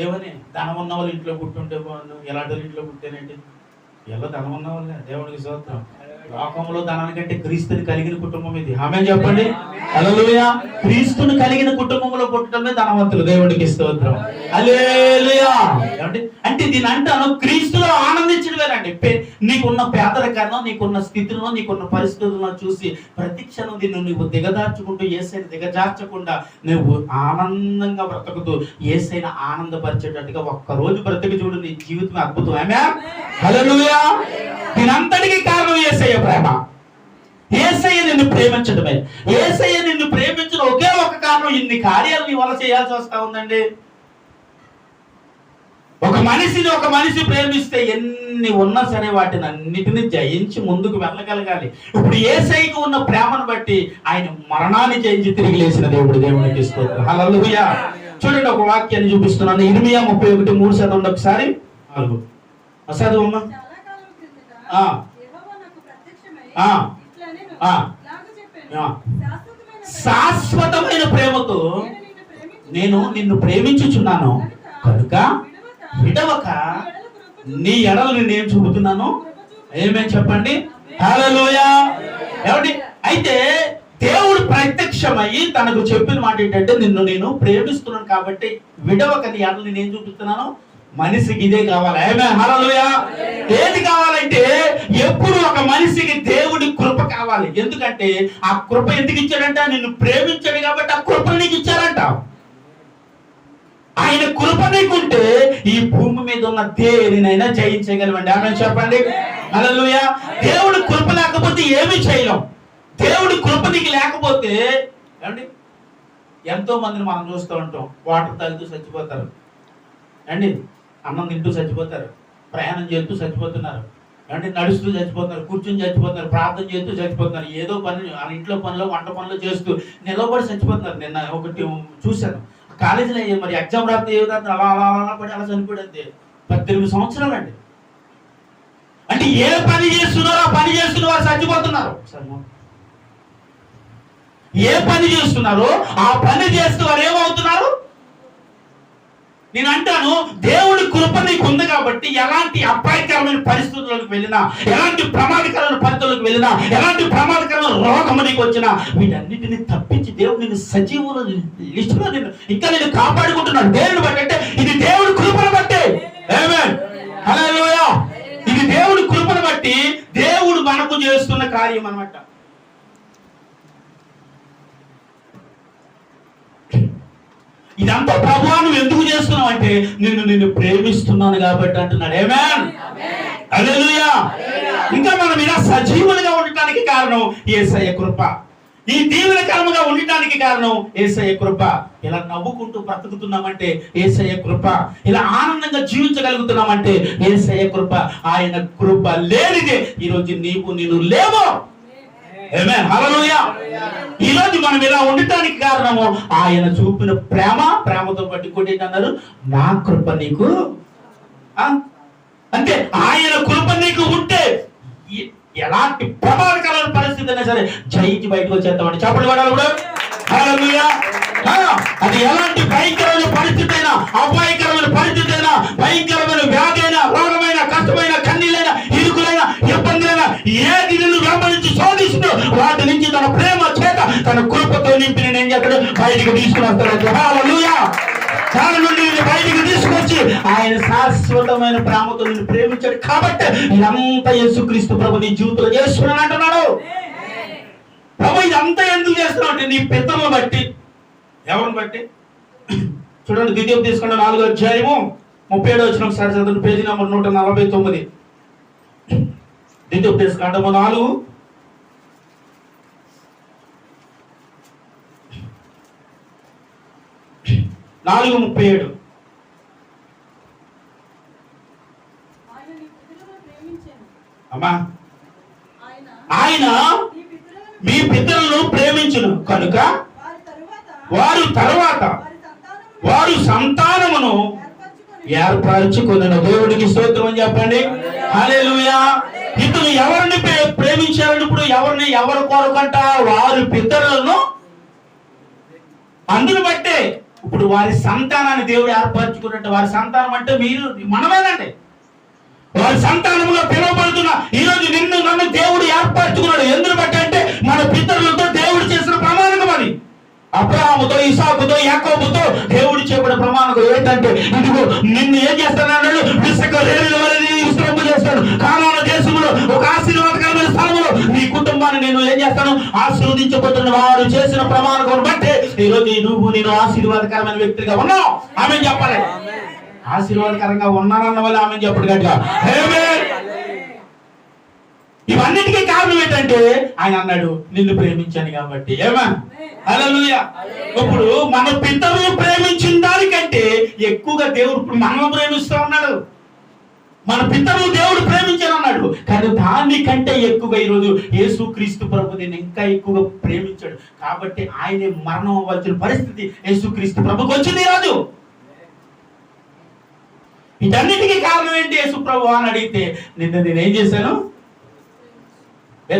ఏమని ధనం ఉన్న వాళ్ళు ఇంట్లో పుట్టుంటే బాగుండు, ఎలాంటి వాళ్ళు ఇంట్లో పుట్టానంటే, ఎలా ధనం ఉన్న వాళ్ళే. దేవుడికి స్తోత్రం. లోకంలో ధనానికంటే క్రీస్తుని కలిగిన కుటుంబం ఇది. ఆమేన్ చెప్పండి. హల్లెలూయా. క్రీస్తుని కలిగిన కుటుంబంలో పుట్టడమే ధనవంతులు. దేవుడికి స్తోత్రం. హల్లెలూయా. అంటే దీని అంటాను, క్రీస్తులో ఆనందించడమేనండి. నీకున్న పేదరికాన్ని, నీకున్న స్థితిలో, నీకున్న పరిస్థితులను చూసి ప్రతి క్షణం దీన్ని నువ్వు దిగదార్చుకుంటూ, యేసయ్యని దిగజార్చకుండా నువ్వు ఆనందంగా బ్రతుకుతూ యేసయ్యని ఆనందపరిచేటట్టుగా ఒక్కరోజు బ్రతికి చూడు, నీ జీవితం అద్భుతం. ఆమేన్. హల్లెలూయా. దీనంతటికీ కారణం యేసయ్య ప్రేమ. యేసయ్య నిన్ను ప్రేమించడమే. యేసయ్య నిన్ను ప్రేమించిన ఒకే ఒక కారణం, ఇన్ని కార్యాలు నీ వల్ల చేయాల్సి వస్తా ఉందండి. ఒక మనిషి ప్రేమిస్తే ఎన్ని ఉన్నా సరే వాటిని అన్నిటిని జయించి ముందుకు వెళ్ళగలగాలి. ఇప్పుడు యేసయ్యకు ఉన్న ప్రేమను బట్టి ఆయన మరణాన్ని జయించి తిరిగి లేచిన దేవుడు. దేవునికి స్తోత్రం. హల్లెలూయా. చూడండి, ఒక వాక్యాన్ని చూపిస్తున్నాను. ఇర్మియా 31:3 చదవండి ఒకసారి. 4 చదువమ్మా. శాశ్వతమైన ప్రేమతో నేను నిన్ను ప్రేమించుచున్నాను కనుక విడవక నీ ఎడలు నేనేం చూపుతున్నాను. ఏమేం చెప్పండి. హల్లెలూయా. ఏమండి? అయితే దేవుడు ప్రత్యక్షమయ్యి తనకు చెప్పిన మాట ఏంటంటే, నిన్ను నేను ప్రేమిస్తున్నాను కాబట్టి విడవక నీ ఎడలు నేనేం చూపిస్తున్నాను. మనిషికి ఇదే కావాలి. ఆమేన్. హల్లెలూయా. ఏది కావాలంటే, ఎప్పుడు ఒక మనిషికి దేవుడి కృప కావాలి. ఎందుకంటే ఆ కృప ఎందుకు ఇచ్చాడంట? నిన్ను ప్రేమించాడు కాబట్టి ఆ కృప నీకు ఇచ్చాడంట. ఆయన కృప నీకుంటే ఈ భూమి మీద ఉన్న దేనినైనా జయించగలమండి. ఆమేన్ చెప్పండి. హల్లెలూయా. దేవుడి కృప లేకపోతే ఏమీ చేయలేం. దేవుడి కృప నీకు లేకపోతే, ఏమండి, ఎంతో మందిని మనం చూస్తూ ఉంటాం. వాటర్ తాగుతూ చచ్చిపోతారు అండి, అన్నం తింటూ చచ్చిపోతారు, ప్రయాణం చేస్తూ చచ్చిపోతున్నారు, అంటే నడుస్తూ చచ్చిపోతున్నారు, కూర్చుని చచ్చిపోతున్నారు, ప్రార్థన చేస్తూ చచ్చిపోతున్నారు, ఏదో పని ఇంట్లో పనులు, వంట పనులు చేస్తూ నిలబడి చచ్చిపోతున్నారు. నిన్న ఒకటి చూశాను, కాలేజీలో మరి ఎగ్జామ్ రాస్తే ఏ విధంగా అలా అలా అలా పడి అలా చనిపోయింది. 18 సంవత్సరాలు అండి. అంటే ఏ పని చేస్తున్నారో ఆ పని చేస్తున్న వారు చచ్చిపోతున్నారు. ఏ పని చేస్తున్నారో ఆ పని చేస్తూ వారు ఏమవుతున్నారు. నేను అంటాను, దేవుడి కృప నీకు ఉంది కాబట్టి ఎలాంటి అపాయకరమైన పరిస్థితులకు వెళ్ళినా, ఎలాంటి ప్రమాదకరమైన పరిస్థితులకు వెళ్ళినా, ఎలాంటి ప్రమాదకరమైన రోగము నీకు వచ్చినా వీటన్నిటిని తప్పించి దేవుడు నిన్ను సజీవుల లిస్టులో ఇంకా నేను కాపాడుకుంటున్నాను. దేవుని బట్టి అంటే ఇది దేవుడి కృపను బట్టి. ఆమేన్. హల్లెలూయా. ఇది దేవుడి కృపను బట్టి దేవుడు మనకు చేస్తున్న కార్యం అన్నమాట. ఇదంతా ప్రభువా నువ్వు ఎందుకు చేస్తున్నావు అంటే, నిన్ను ప్రేమిస్తున్నాను కాబట్టి అంటున్నాడు. ఆమేన్. హల్లెలూయా. ఇంకా మనం ఇలా సజీవులుగా ఉండటానికి కారణం యేసయ్య కృప. ఈ దీవెనకరముగా ఉండటానికి కారణం యేసయ్య కృప. ఇలా నవ్వుకుంటూ బ్రతుకుతున్నామంటే యేసయ్య కృప. ఇలా ఆనందంగా జీవించగలుగుతున్నామంటే యేసయ్య కృప. ఆయన కృప లేనిదే ఈరోజు నేను లేవు. ఆమేన్. హల్లెలూయా. ఈరోజు మనం ఇలా ఉండటానికి కారణము ఆయన చూపిన ప్రేమతో పట్టుకోండి అన్నారు. నా కృప నీకు అంటే ఆయన కృప నీకు ఉంటే ఎలాంటి ప్రమాదకరమైన పరిస్థితి అయినా సరే జయించి బయటకు వచ్చేస్తామండి. చెప్పండి వాడాలి కూడా. హల్లెలూయా. అది ఎలాంటి భయంకరమైన పరిస్థితి అయినా, అపాయకరమైన పరిస్థితి అయినా, భయంకరమైన వ్యాధి అయినా, రోగమైన, కష్టమైన, కన్నీళ్ళైనా, ఇరుకులైన, ఇబ్బందులైనా, ఏది నిన్ను వెంబడించి శోధిస్తుందో వాటి నుంచి తన ప్రేమ చేత తన కృపతో నింపి నేను ఏం చేస్తాడు బయటికి తీసుకుని వస్తాడు. హల్లెలూయా. దాని నుండి బయటికి తీసుకొచ్చి ఆయన శాశ్వతమైన ప్రేమతో నిన్ను ప్రేమించాడు కాబట్టి ఇదంతా యేసుక్రీస్తు ప్రభు నీ జీవితంలో చేస్తున్నాను అంటున్నాడు. ప్రభు ఇదంతా ఎందుకు చేస్తున్నావు అంటే నీ పితరులను బట్టి. ఎవరిని బట్టి? చూడండి, ద్వితీయం తీసుకుంటే 4వ అధ్యాయము 37వ వచనం ఒకసారి చదవండి. Page number 149. ద్వితీయం తీసుకుంటాము 4. 4:37. అమ్మా, ఆయన మీ పితరులను ప్రేమించును కనుక వారు తరువాత వారు సంతానమును ఏర్పరచుకొనెను. దేవుడికి స్తోత్రం అని చెప్పండి. హల్లెలూయా. ఇతను ఎవరిని ప్రేమించారు? ఇప్పుడు ఎవరు కొరకంట? వారి పితరులను. అందును బట్టే ఇప్పుడు వారి సంతానాన్ని దేవుడు ఏర్పరచుకున్నట్టు. వారి సంతానం అంటే మీరు, మనమేనండి. వారి సంతానంలో పిలువబడుతున్న ఈరోజు నిన్ను నన్ను దేవుడు ఏర్పరచుకున్నాడు. ఎందుకు బట్టి అంటే మన పితరులతో దేవుడు చేసిన ప్రమాణం అది. అబ్రహాముతో, ఇసాకుతో, యాకోబుతో దేవుడు చెప్పిన ప్రమాణం ఏంటంటే, ఇదిగో నిన్ను ఏం చేస్తానన్నాడు? ఇసుక రేణుల వలె విశ్రమ చేస్తాను. కానాను దేశంలో ఒక ఆశీర్వాదకరమైన స్థలంలో నీ కుటుంబాన్ని నేను ఏం చేస్తాను? ఆశీర్వదించబోతున్న వారు చేసిన ప్రమాణం బట్టి ఈరోజు నేను ఆశీర్వాదకరమైన వ్యక్తిగా ఉన్నావు. ఆమె చెప్పాలి. ఆశీర్వాదకరంగా ఉన్నానన్న వాళ్ళు ఆమె చెప్పడు గట్టిగా. ఇవన్నిటికీ కారణం ఏంటంటే ఆయన అన్నాడు నిన్ను ప్రేమించాను కాబట్టి. ఏమా? హల్లెలూయా. ఇప్పుడు మన పితరులు ప్రేమించిన దానికంటే ఎక్కువగా దేవుడు ఇప్పుడు మనల్ని ప్రేమిస్తూ ఉన్నాడు. మన పితరులు దేవుడు ప్రేమించాను అన్నాడు, కానీ దానికంటే ఎక్కువగా ఈరోజు యేసుక్రీస్తు ప్రభు నేను ఇంకా ఎక్కువగా ప్రేమించాడు కాబట్టి ఆయనే మరణం అవ్వాల్సిన పరిస్థితి యేసుక్రీస్తు ప్రభుకి వచ్చింది ఈరోజు. వీటన్నిటికీ కారణం ఏంటి యేసు ప్రభు అని అడిగితే, నేనేం చేశాను?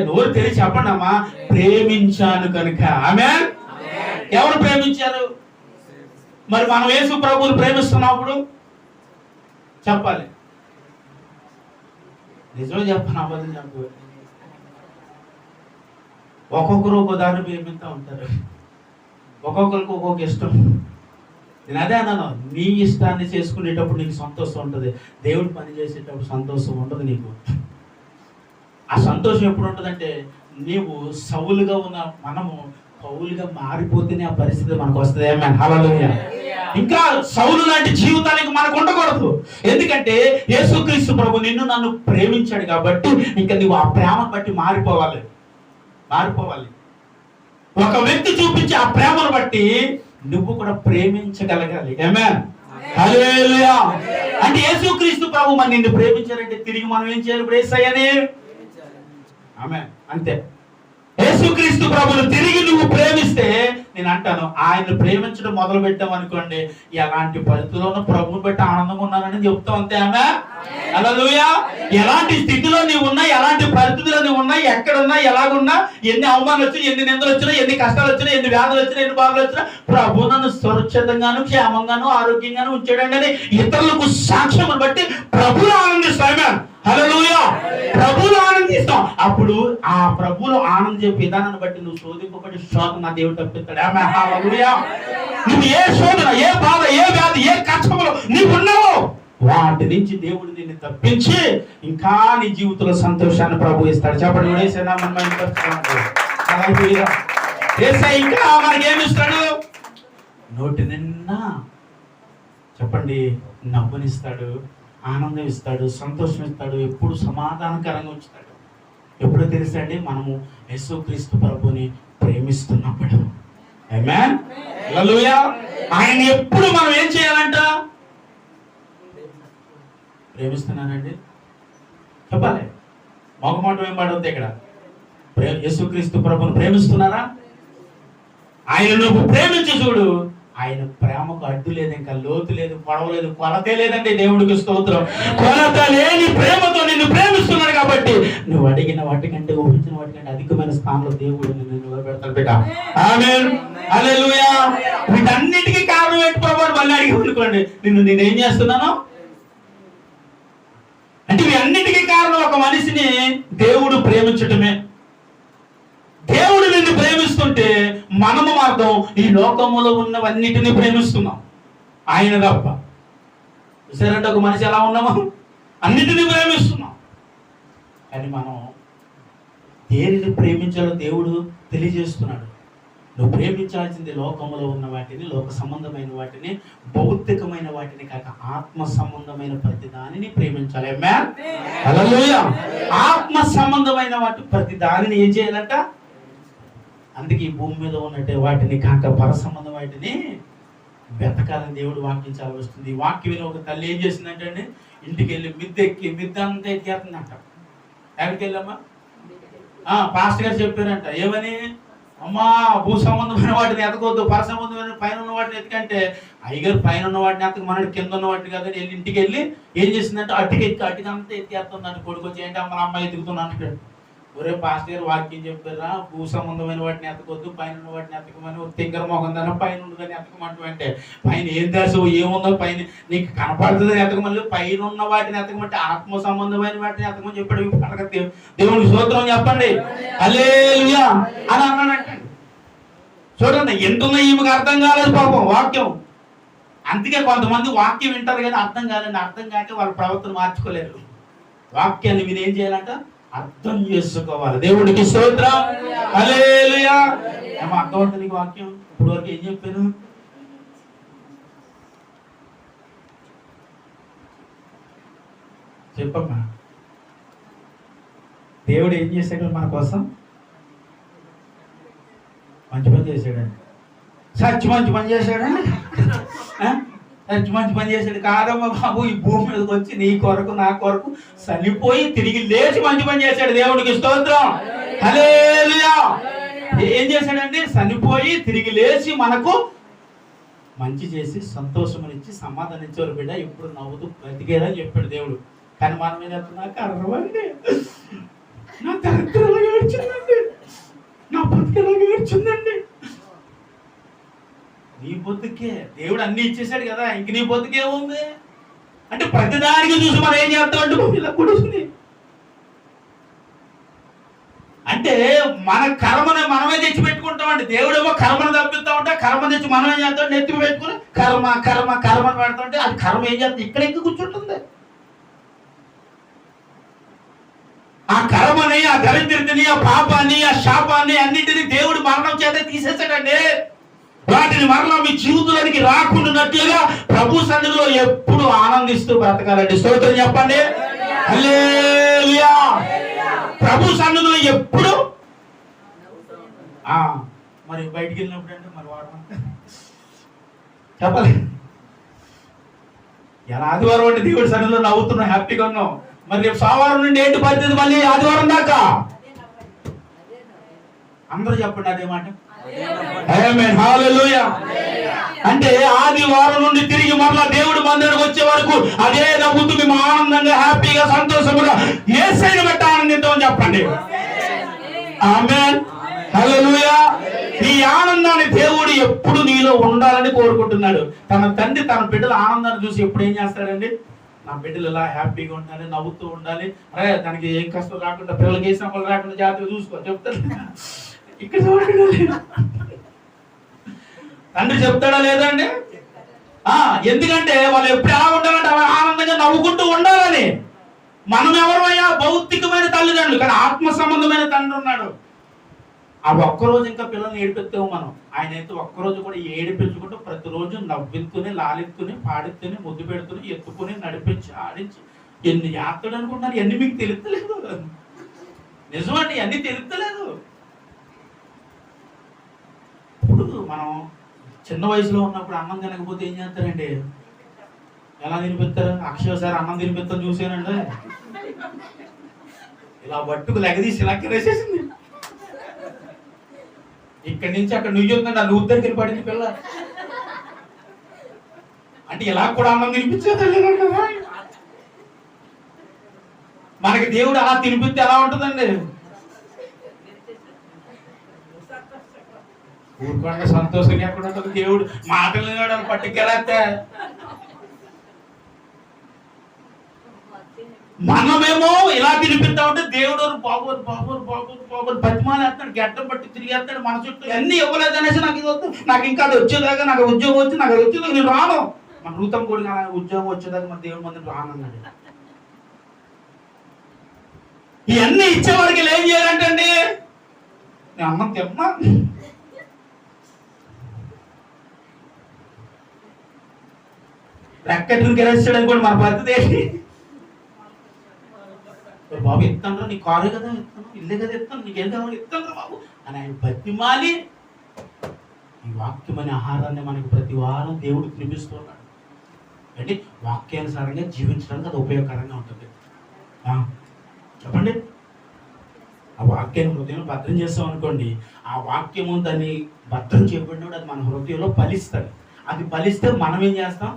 నోరు తెరిచి చెప్పండి అమ్మా. ప్రేమించాను కనుక. ఆమేన్. ఎవరు ప్రేమించారు? మరి మనం యేసు ప్రభువుని ప్రేమిస్తున్నప్పుడు చెప్పాలి. నిజమే చెప్పను, అబద్ధం చెప్పు. ఒక్కొక్కరు ఒక్కో దాన్ని ప్రేమిస్తూ ఉంటారు. ఒక్కొక్కరికి ఒక్కొక్క ఇష్టం. నేను అదే అన్నాను, నీ ఇష్టాన్ని చేసుకునేటప్పుడు నీకు సంతోషం ఉంటుంది, దేవుడు పని చేసేటప్పుడు సంతోషం ఉండదు నీకు. ఆ సంతోషం ఎప్పుడు ఉంటుందంటే నీవు సౌలుగా ఉన్న మనము పౌలుగా మారిపోతేనే ఆ పరిస్థితి మనకు వస్తుంది. హల్లెలూయా. ఇంకా సౌలు లాంటి జీవితానికి మనకు ఉండకూడదు. ఎందుకంటే యేసుక్రీస్తు ప్రభు నిన్ను నన్ను ప్రేమించాడు కాబట్టి ఇంకా నువ్వు ఆ ప్రేమను బట్టి మారిపోవాలి. ఒక వ్యక్తి చూపించే ఆ ప్రేమను బట్టి నువ్వు కూడా ప్రేమించగలగాలి. ఆమేన్. హల్లెలూయా. అంటే యేసుక్రీస్తు ప్రభు మన నిన్ను ప్రేమించారంటే తిరిగి మనం ఏం చేయాలి? ఇప్పుడు యేసయ్యని. ఆమేన్. అంతే. యేసుక్రీస్తు ప్రభువును తిరిగి నువ్వు ప్రేమిస్తే, నేను అంటాను, ఆయన ప్రేమించడం మొదలు పెట్టాం అనుకోండి, ఎలాంటి పరిస్థితుల్లో ప్రభువుని బట్టి ఆనందంగా ఉన్నానని చెప్తావు. అంతే. ఆమె. హల్లెలూయా. ఎలాంటి స్థితిలో నీవు ఉన్నా, ఎలాంటి పరిస్థితుల్లో నీవు ఉన్నా, ఎక్కడున్నా, ఎలాగున్నా, ఎన్ని అవమానాలు వచ్చినా, ఎన్ని నిందలు వచ్చినా, ఎన్ని కష్టాలు వచ్చినా, ఎన్ని వ్యాధులు వచ్చినా, ఎన్ని బాధలు వచ్చినా, ప్రభు నన్ను సురక్షితంగాను క్షేమంగాను ఆరోగ్యంగాను ఉంచాడండి అని ఇతరులకు సాక్ష్యం బట్టి ప్రభువును ఆనందిస్తాం. హల్లెలూయా. ప్రభువును ఆనందిస్తాం. అప్పుడు ఆ ప్రభువును ఆనందించే విధానాన్ని బట్టి నువ్వు శోధింపబడి శోధన నా దేవుడు తప్పిస్తాడు. ఆమేన్. హల్లెలూయా. నువ్వు ఏ శోధన, ఏ బాధ, ఏ వ్యాధి, ఏ కష్టంలో నీవు ఉన్నావో వాటి నుంచి దేవుడు నిన్ను తప్పించి ఇంకా నీ జీవితంలో సంతోషాన్ని ప్రభు ఇస్తాడు. చెప్పండి. ఇంకా మనకేమిస్తాడు? నోటి నిన్నా చెప్పండి నవ్వునిస్తాడు, ఆనందం ఇస్తాడు, సంతోషం ఇస్తాడు, ఎప్పుడు సమాధానకరంగా ఉంచుతాడు. ఎప్పుడో తెలుసండి మనము యేసుక్రీస్తు ప్రభుని ప్రేమిస్తున్నప్పుడు. ఆమేన్. హల్లెలూయా. ఆయన ఎప్పుడు మనం ఏం చేయాలంట? ప్రేమిస్తున్నానండి చెప్పాలి. మొగమాటం ఏం పడవద్దు ఇక్కడ. యేసుక్రీస్తు ప్రభుని ప్రేమిస్తున్నారా? ఆయన నువ్వు ప్రేమించి చూడు, ఆయన ప్రేమకు అడ్డు లేదు, ఇంకా లోతు లేదు, పొడవ లేదు, కొలతే లేదండి. దేవుడికి స్తోత్రం. కొలత లేని ప్రేమతో నిన్ను ప్రేమిస్తున్నాడు కాబట్టి నువ్వు అడిగిన వాటికంటే, ఊహించిన వాటికంటే అధికమైన స్థానంలో దేవుడు నిన్ను నిలబెడతాడు బిడ్డ. ఆమేన్. హల్లెలూయా. వీటన్నిటికీ కారణం ఏంటి ప్రభు? మళ్ళీ అడిగి అనుకోండి, నేనేం చేస్తున్నాను అంటే వీటన్నిటికీ కారణం ఒక మనిషిని దేవుడు ప్రేమించటమే. దేవుడు నిన్ను ప్రేమిస్తుంటే మనము మాత్రం ఈ లోకములో ఉన్నవన్నిటిని ప్రేమిస్తున్నాం, ఆయన తప్ప. చూసారంటే ఒక మనిషి ఎలా ఉన్నామో అన్నిటినీ ప్రేమిస్తున్నాం. కానీ మనం దేనిని ప్రేమించాలో దేవుడు తెలియజేస్తున్నాడు. నువ్వు ప్రేమించాల్సింది లోకములో ఉన్న వాటిని, లోక సంబంధమైన వాటిని, భౌతికమైన వాటిని కాక ఆత్మ సంబంధమైన ప్రతి దానిని ప్రేమించాలి. ఆమేన్. హల్లెలూయా. ఆత్మ సంబంధమైన వాటి ప్రతి దానిని ఏం చేయాలంట? అందుకే ఈ భూమి మీద ఉన్నట్టే వాటిని కాక పర సంబంధం వాటిని వెతకాలని దేవుడు వాక్యం చదవస్తుంది. ఈ వాక్యం విని ఒక తల్లి ఏం చేసిందంటే అండి, ఇంటికి వెళ్ళి మిద్ద అంతా ఎక్కేస్తుందంట. ఎక్కడికి వెళ్ళమ్మా? పాస్టర్ గారు చెప్పారంట, ఏమని? అమ్మా, భూ సంబంధమైన వాటిని ఎతకొద్దు, పర సంబంధమైన పైన ఉన్న వాటిని ఎతకంటే, అయ్యగారు పైన ఉన్న వాటిని ఎతక, మనకి కింద ఉన్న వాటిని కదా. వెళ్ళి ఇంటికి వెళ్ళి ఏం చేసిందంటే అట్టికంతా ఎత్తేస్తుందని కొడుకొచ్చి, ఏంటి అమ్మ అమ్మాయి ఎతుకుతున్నాను. ఒరే పాస్టర్ గారు వాక్యం చెప్పారా, భూ సంబంధమైన వాటిని ఎతకొద్దు, పైన ఉన్న వాటిని ఎతకమని. తింగర మొహందన పైన ఉండదని ఎతకమంటే, పైన ఏం దాసు ఏముందో పైన నీకు కనపడుతుందని ఎతకమని, పైన ఉన్న వాటిని ఎతకమంటే ఆత్మ సంబంధమైన వాటిని ఎతకమని చెప్పాడు. దేవునికి స్తోత్రం చెప్పండి, హల్లెలూయా అని అన్నాడంటే. చూడండి, ఎంతున్నా ఈమెకు అర్థం కాలేదు పాపం వాక్యం. అందుకే కొంతమంది వాక్యం వింటారు కానీ అర్థం కాదండి. అర్థం కాక వాళ్ళ ప్రవర్తన మార్చుకోలేరు. వాక్యాన్ని మీరు ఏం చేయాలంట? అర్థం చేసుకోవాలి. దేవుడికి స్తోత్రం, హల్లెలూయా. ఏమో అర్థమవుతుంది నీకు వాక్యం? ఇప్పుడు వరకు ఏం చెప్పాను? చెప్పమ్మా. దేవుడు ఏం చేశాడు మన కోసం? మంచి పని చేశాడండి. మంచి పని చేశాడండి. మంచి పని చేశాడు కాదమ్మా బాబు. ఈ భూమి మీదకి వచ్చి నీ కొరకు నా కొరకు చనిపోయి తిరిగి లేచి మంచి పని చేశాడు. దేవుడికి స్తోత్రం, హల్లెలూయా. ఏం చేశాడండి? చనిపోయి తిరిగి లేచి మనకు మంచి చేసి సంతోషమనిచ్చి సమాధానం ఇచ్చేవారు. బిడ్డ ఇప్పుడు నవ్వుతూ బ్రతికేదని చెప్పాడు దేవుడు. కానీ మనం ఏం చెప్తున్నా? కర్రవండి, నా దరిద్రంగా ఏడ్చిందండి, నా బతికేలాగా ఏడ్చిందండి. నీ బొద్దుకే దేవుడు అన్ని ఇచ్చేసాడు కదా, ఇంక నీ బొద్దుకే ఉంది అంటే ప్రతిదానికి చూసి మనం ఏం చేస్తామంటే ఇలా కుడుస్తుంది. అంటే మన కర్మని మనమే తెచ్చి పెట్టుకుంటామండి. దేవుడేమో కర్మను తప్పిస్తా ఉంటే కర్మ తెచ్చి మనం ఏం చేస్తాం? నెత్తి పెట్టుకుని కర్మని పెడతాంటే అది కర్మ ఏం చేస్తాం? ఇక్కడ ఎక్కి కూర్చుంటుంది. ఆ కర్మని, ఆ దరిద్రతని, ఆ పాపాన్ని, ఆ శాపాన్ని అన్నింటినీ దేవుడు మరణం చేత తీసేసాడండి. వాటిని మరలా మీ జీవితానికి రాకుండానట్లుగా ప్రభు సన్నిధిలో ఎప్పుడు ఆనందిస్తూ బ్రతకాలండి. స్తోత్రం చెప్పండి, హల్లెలూయా. ప్రభు సన్నిధిలో ఎప్పుడు మరి బయటికి వెళ్ళినప్పుడు అంటే మరి వాడమంటే చెప్పాలి. ఎలా ఆదివారం అంటే దేవుడి సన్నిధిలో నవ్వుతున్నాం, హ్యాపీగా ఉన్నాం. మరి రేపు సోమవారం నుండి ఏంటి పరిస్థితి? మళ్ళీ ఆదివారం దాకా అందరూ చెప్పండి అదే మాట. ఆమేన్, హల్లెలూయా. అంటే ఆదివారం నుండి తిరిగి మరలా దేవుడు మందిరానికి వచ్చే వరకు అదే నవ్వుతూ మేము ఆనందంగా, హ్యాపీగా, సంతోషంగా యేసయ్యను బట్టి ఆనందిద్దామని చెప్పండి. ఆమేన్, హల్లెలూయా. ఈ ఆనందాన్ని దేవుడు ఎప్పుడు నీలో ఉండాలని కోరుకుంటున్నాడు. తన తండ్రి తన బిడ్డల ఆనందాన్ని చూసి ఎప్పుడు ఏం చేస్తాడండి? నా బిడ్డలు ఇలా హ్యాపీగా ఉండాలి, నవ్వుతూ ఉండాలి. అరే దానికి ఏం కష్టం రాకుండా, పిల్లలకి ఏ శ్రమలు రాకుండా జాగ్రత్తగా చూసుకో చెప్తాడు. ఇక్కడ తండ్రి చెప్తాడా లేదండి? ఎందుకంటే వాళ్ళు ఎప్పుడు ఎలా ఉండాలంటే అలా ఆనందంగా నవ్వుకుంటూ ఉండాలని. మనం ఎవరమయ్యా? భౌతికమైన తల్లిదండ్రులు, కానీ ఆత్మ సంబంధమైన తండ్రి ఉన్నాడు. ఆ ఒక్కరోజు ఇంకా పిల్లల్ని ఏడిపెత్తాము మనం. ఆయన అయితే ఒక్కరోజు కూడా ఏడిపించుకుంటూ ప్రతిరోజు నవ్వించుకుని, లాలించుకుని, పాడిస్తుని, ముద్దు పెడుతుని, ఎత్తుకుని, నడిపించి, ఆడించి ఎన్ని యాత్రలు అనుకుంటున్నారు. ఎన్ని మీకు తెలుస్తలేదు. నిజమండి, అన్ని తెలుస్తలేదు. ఇప్పుడు మనం చిన్న వయసులో ఉన్నప్పుడు అన్నం తినకపోతే ఏం చేస్తారండి? ఎలా తినిపిస్తారు? అక్షయ సార్ అన్నం తినిపిస్తాను చూసానండి, ఇలా బట్టుకు లెగదీసి ఇలా కిరేసేసింది. ఇక్కడి నుంచి అక్కడ నుయ్యుందండి, ఆ నువ్వు దగ్గరికి పడింది పిల్ల. అంటే ఇలా కూడా అన్నం తినిపించేది కదా. మనకి దేవుడు అలా తినిపిస్తే ఎలా ఉంటుందండి? ఊరుకోండి, సంతోషంగా ఎక్కడ ఉంటుంది? దేవుడు మాటలు పట్టుకెళ్ళతే మనమేమో ఇలా తినిపిస్తా ఉంటే దేవుడు బాబోరు బాబోరు బాబోరు బాబోరు బతిమాలేస్తాడు, గడ్డం పట్టి తిరిగేస్తాడు మన చుట్టూ. అన్ని ఇవ్వలేదు అనేసి నాకు ఇది వద్దు, నాకు ఇంకా అది వచ్చేదాకా, నాకు ఉద్యోగం వచ్చి, నాకు అది వచ్చేదాకా నేను రాను. మన నూతన కూడా ఉద్యోగం వచ్చేదాకా మన దేవుడి మందిని రానన్నాడు. ఇవన్నీ ఇచ్చేవాడికి ఏం చేయాలంటే అండి, నేను అన్నం తిన్నా, రెక్కటిని గెలిచాడని కూడా మన పరిస్థితి ఏంటి? బాబు ఇస్తాను, నీ కారు కదా ఇస్తాను, ఇల్లే కదా ఇస్తాను, నీకేం కావాలి ఇస్తాను బాబు అని ఆయన బతిమాలి ఈ వాక్యం అనే ఆహారాన్ని మనకు ప్రతి వారం దేవుడు తినిపిస్తున్నాడు. అంటే వాక్యానుసారంగా జీవించడానికి అది ఉపయోగకరంగా ఉంటుంది. చెప్పండి. ఆ వాక్యాన్ని హృదయంలో భద్రం చేస్తాం అనుకోండి, ఆ వాక్యము దాన్ని భద్రం చేయబడినప్పుడు అది మన హృదయంలో ఫలిస్తుంది. అది ఫలిస్తే మనం ఏం చేస్తాం?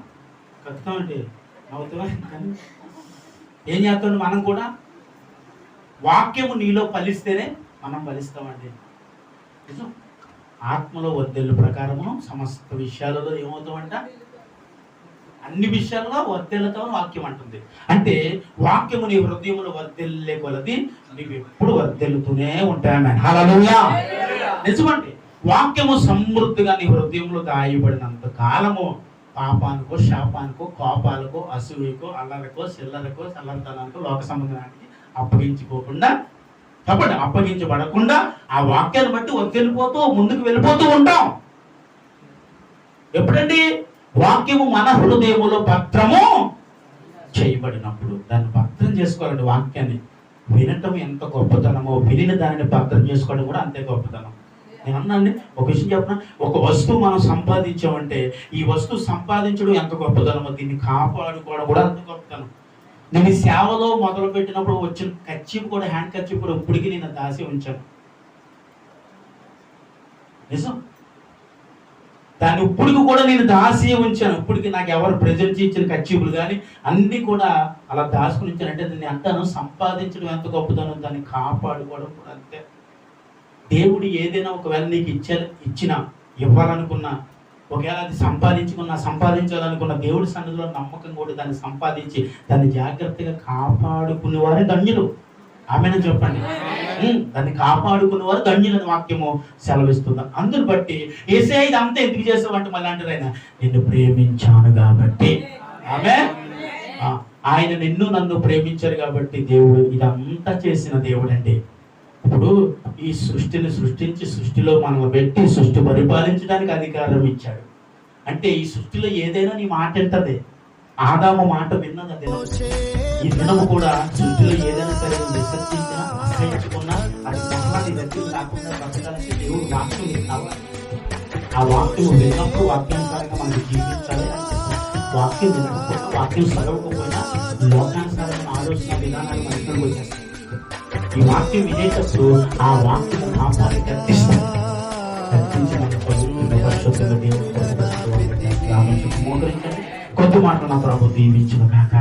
కలుగుతామండి, నవ్వుతామా? ఏం చేస్తామండి? మనం కూడా వాక్యము నీలో ఫలిస్తేనే మనం ఫలిస్తామండి. నిజం. ఆత్మలో వర్ధిల్లు ప్రకారము సమస్త విషయాలలో ఏమవుతామంట? అన్ని విషయాల్లో వర్ధిల్లుతో వాక్యం అంటుంది. అంటే వాక్యము నీ హృదయంలో వర్ధిల్లే కొలది నీవు ఎప్పుడు వర్ధిల్లుతూనే ఉంటాయని. హల్లెలూయా. నిజమండి. వాక్యము సమృద్ధిగా నీ హృదయంలో దాయబడినంత కాలము పాపానికో, శాపానికో, కోపాలకో, అసూయకో, అల్లరికో, చిల్లరకో, చల్లరితనానికో, లోక సంబంధానికి అప్పగించుకోకుండా, కాబట్టి అప్పగించబడకుండా ఆ వాక్యాన్ని బట్టి వర్ధిల్లిపోతూ ముందుకు వెళ్ళిపోతూ ఉంటాం. ఎప్పుడండి? వాక్యము మన హృదయములో భద్రము చేయబడినప్పుడు. దాన్ని భద్రం చేసుకోవాలండి. వాక్యాన్ని వినటం ఎంత గొప్పతనమో, వినిన దానిని భద్రం చేసుకోవడం కూడా అంతే గొప్పతనం. నేను అన్నానండి, ఒక విషయం చెప్పిన, ఒక వస్తువు మనం సంపాదించామంటే ఈ వస్తువు సంపాదించడం ఎంత గొప్పతనమో దీన్ని కాపాడుకోవడం కూడా అంత గొప్పతనం. నేను ఈ సేవలో మొదలు పెట్టినప్పుడు వచ్చిన కర్చీఫ్ కూడా, హ్యాండ్ కర్చీఫ్ కూడా ఇప్పటికీ నేను దాసి ఉంచాను. నిజం. దాన్ని ఇప్పటికి కూడా నేను దాసి ఉంచాను. ఇప్పటికి నాకు ఎవరు ప్రెజెంట్ ఇచ్చిన కర్చీఫ్లు కానీ అన్నీ కూడా అలా దాచుకుని ఉంచానంటే దాన్ని అంటాను సంపాదించడం ఎంత గొప్పతనం, దాన్ని కాపాడుకోవడం కూడా అంతే. దేవుడు ఏదైనా ఒకవేళ నీకు ఇచ్చినా ఇవ్వాలనుకున్నా, ఒకవేళ అది సంపాదించాలనుకున్న దేవుడి సన్నిధిలో నమ్మకం కూడా దాన్ని సంపాదించి దాన్ని జాగ్రత్తగా కాపాడుకునే వారే ధన్యులు. ఆమెను చెప్పండి. దాన్ని కాపాడుకునేవారు ధన్యులని వాక్యము సెలవిస్తుంది. అందుని బట్టి యేసయ్య ఇదంతా ఎందుకు చేసావంటే మళ్ళీ అంటారు, ఆయన నిన్ను ప్రేమించాను కాబట్టి. ఆయన నిన్ను నన్ను ప్రేమించారు కాబట్టి దేవుడు ఇదంతా చేసిన దేవుడు అండి. ఇప్పుడు ఈ సృష్టిని సృష్టించి సృష్టిలో మనం పెట్టి సృష్టి పరిపాలించడానికి అధికారం ఇచ్చాడు. అంటే ఈ సృష్టిలో ఏదైనా నీ మాట వింటది. ఆదాము మాట విన్నది అది. ఈ దినము కూడా సృష్టిలో ఏదైనా సరే విసర్జించినా, అసహించుకున్నా అది నీ దగ్గర రాకుండా బ్రతకాలంటే దేవుడు వాక్యం విన్నావా? ఆ వాక్యం విన్నప్పుడు వాక్యానుసారంగా మనం జీవించాలి అనిపిస్తుంది. వాక్యం వినకపోయినా, వాక్యం చదవకపోయినా లోకానుసారమైన ఆలోచన విధానాలు మనకు వచ్చేస్తాయి. ఈ వాక్యం వినేటప్పుడు ఆ వాక్యం పాపాన్ని కర్తిస్తుంది. కర్తించి మన పరిశుద్ధంగా దేవుడు మోకరించండి. కొద్ది మాటలు నా ప్రభు దీవించును కాక.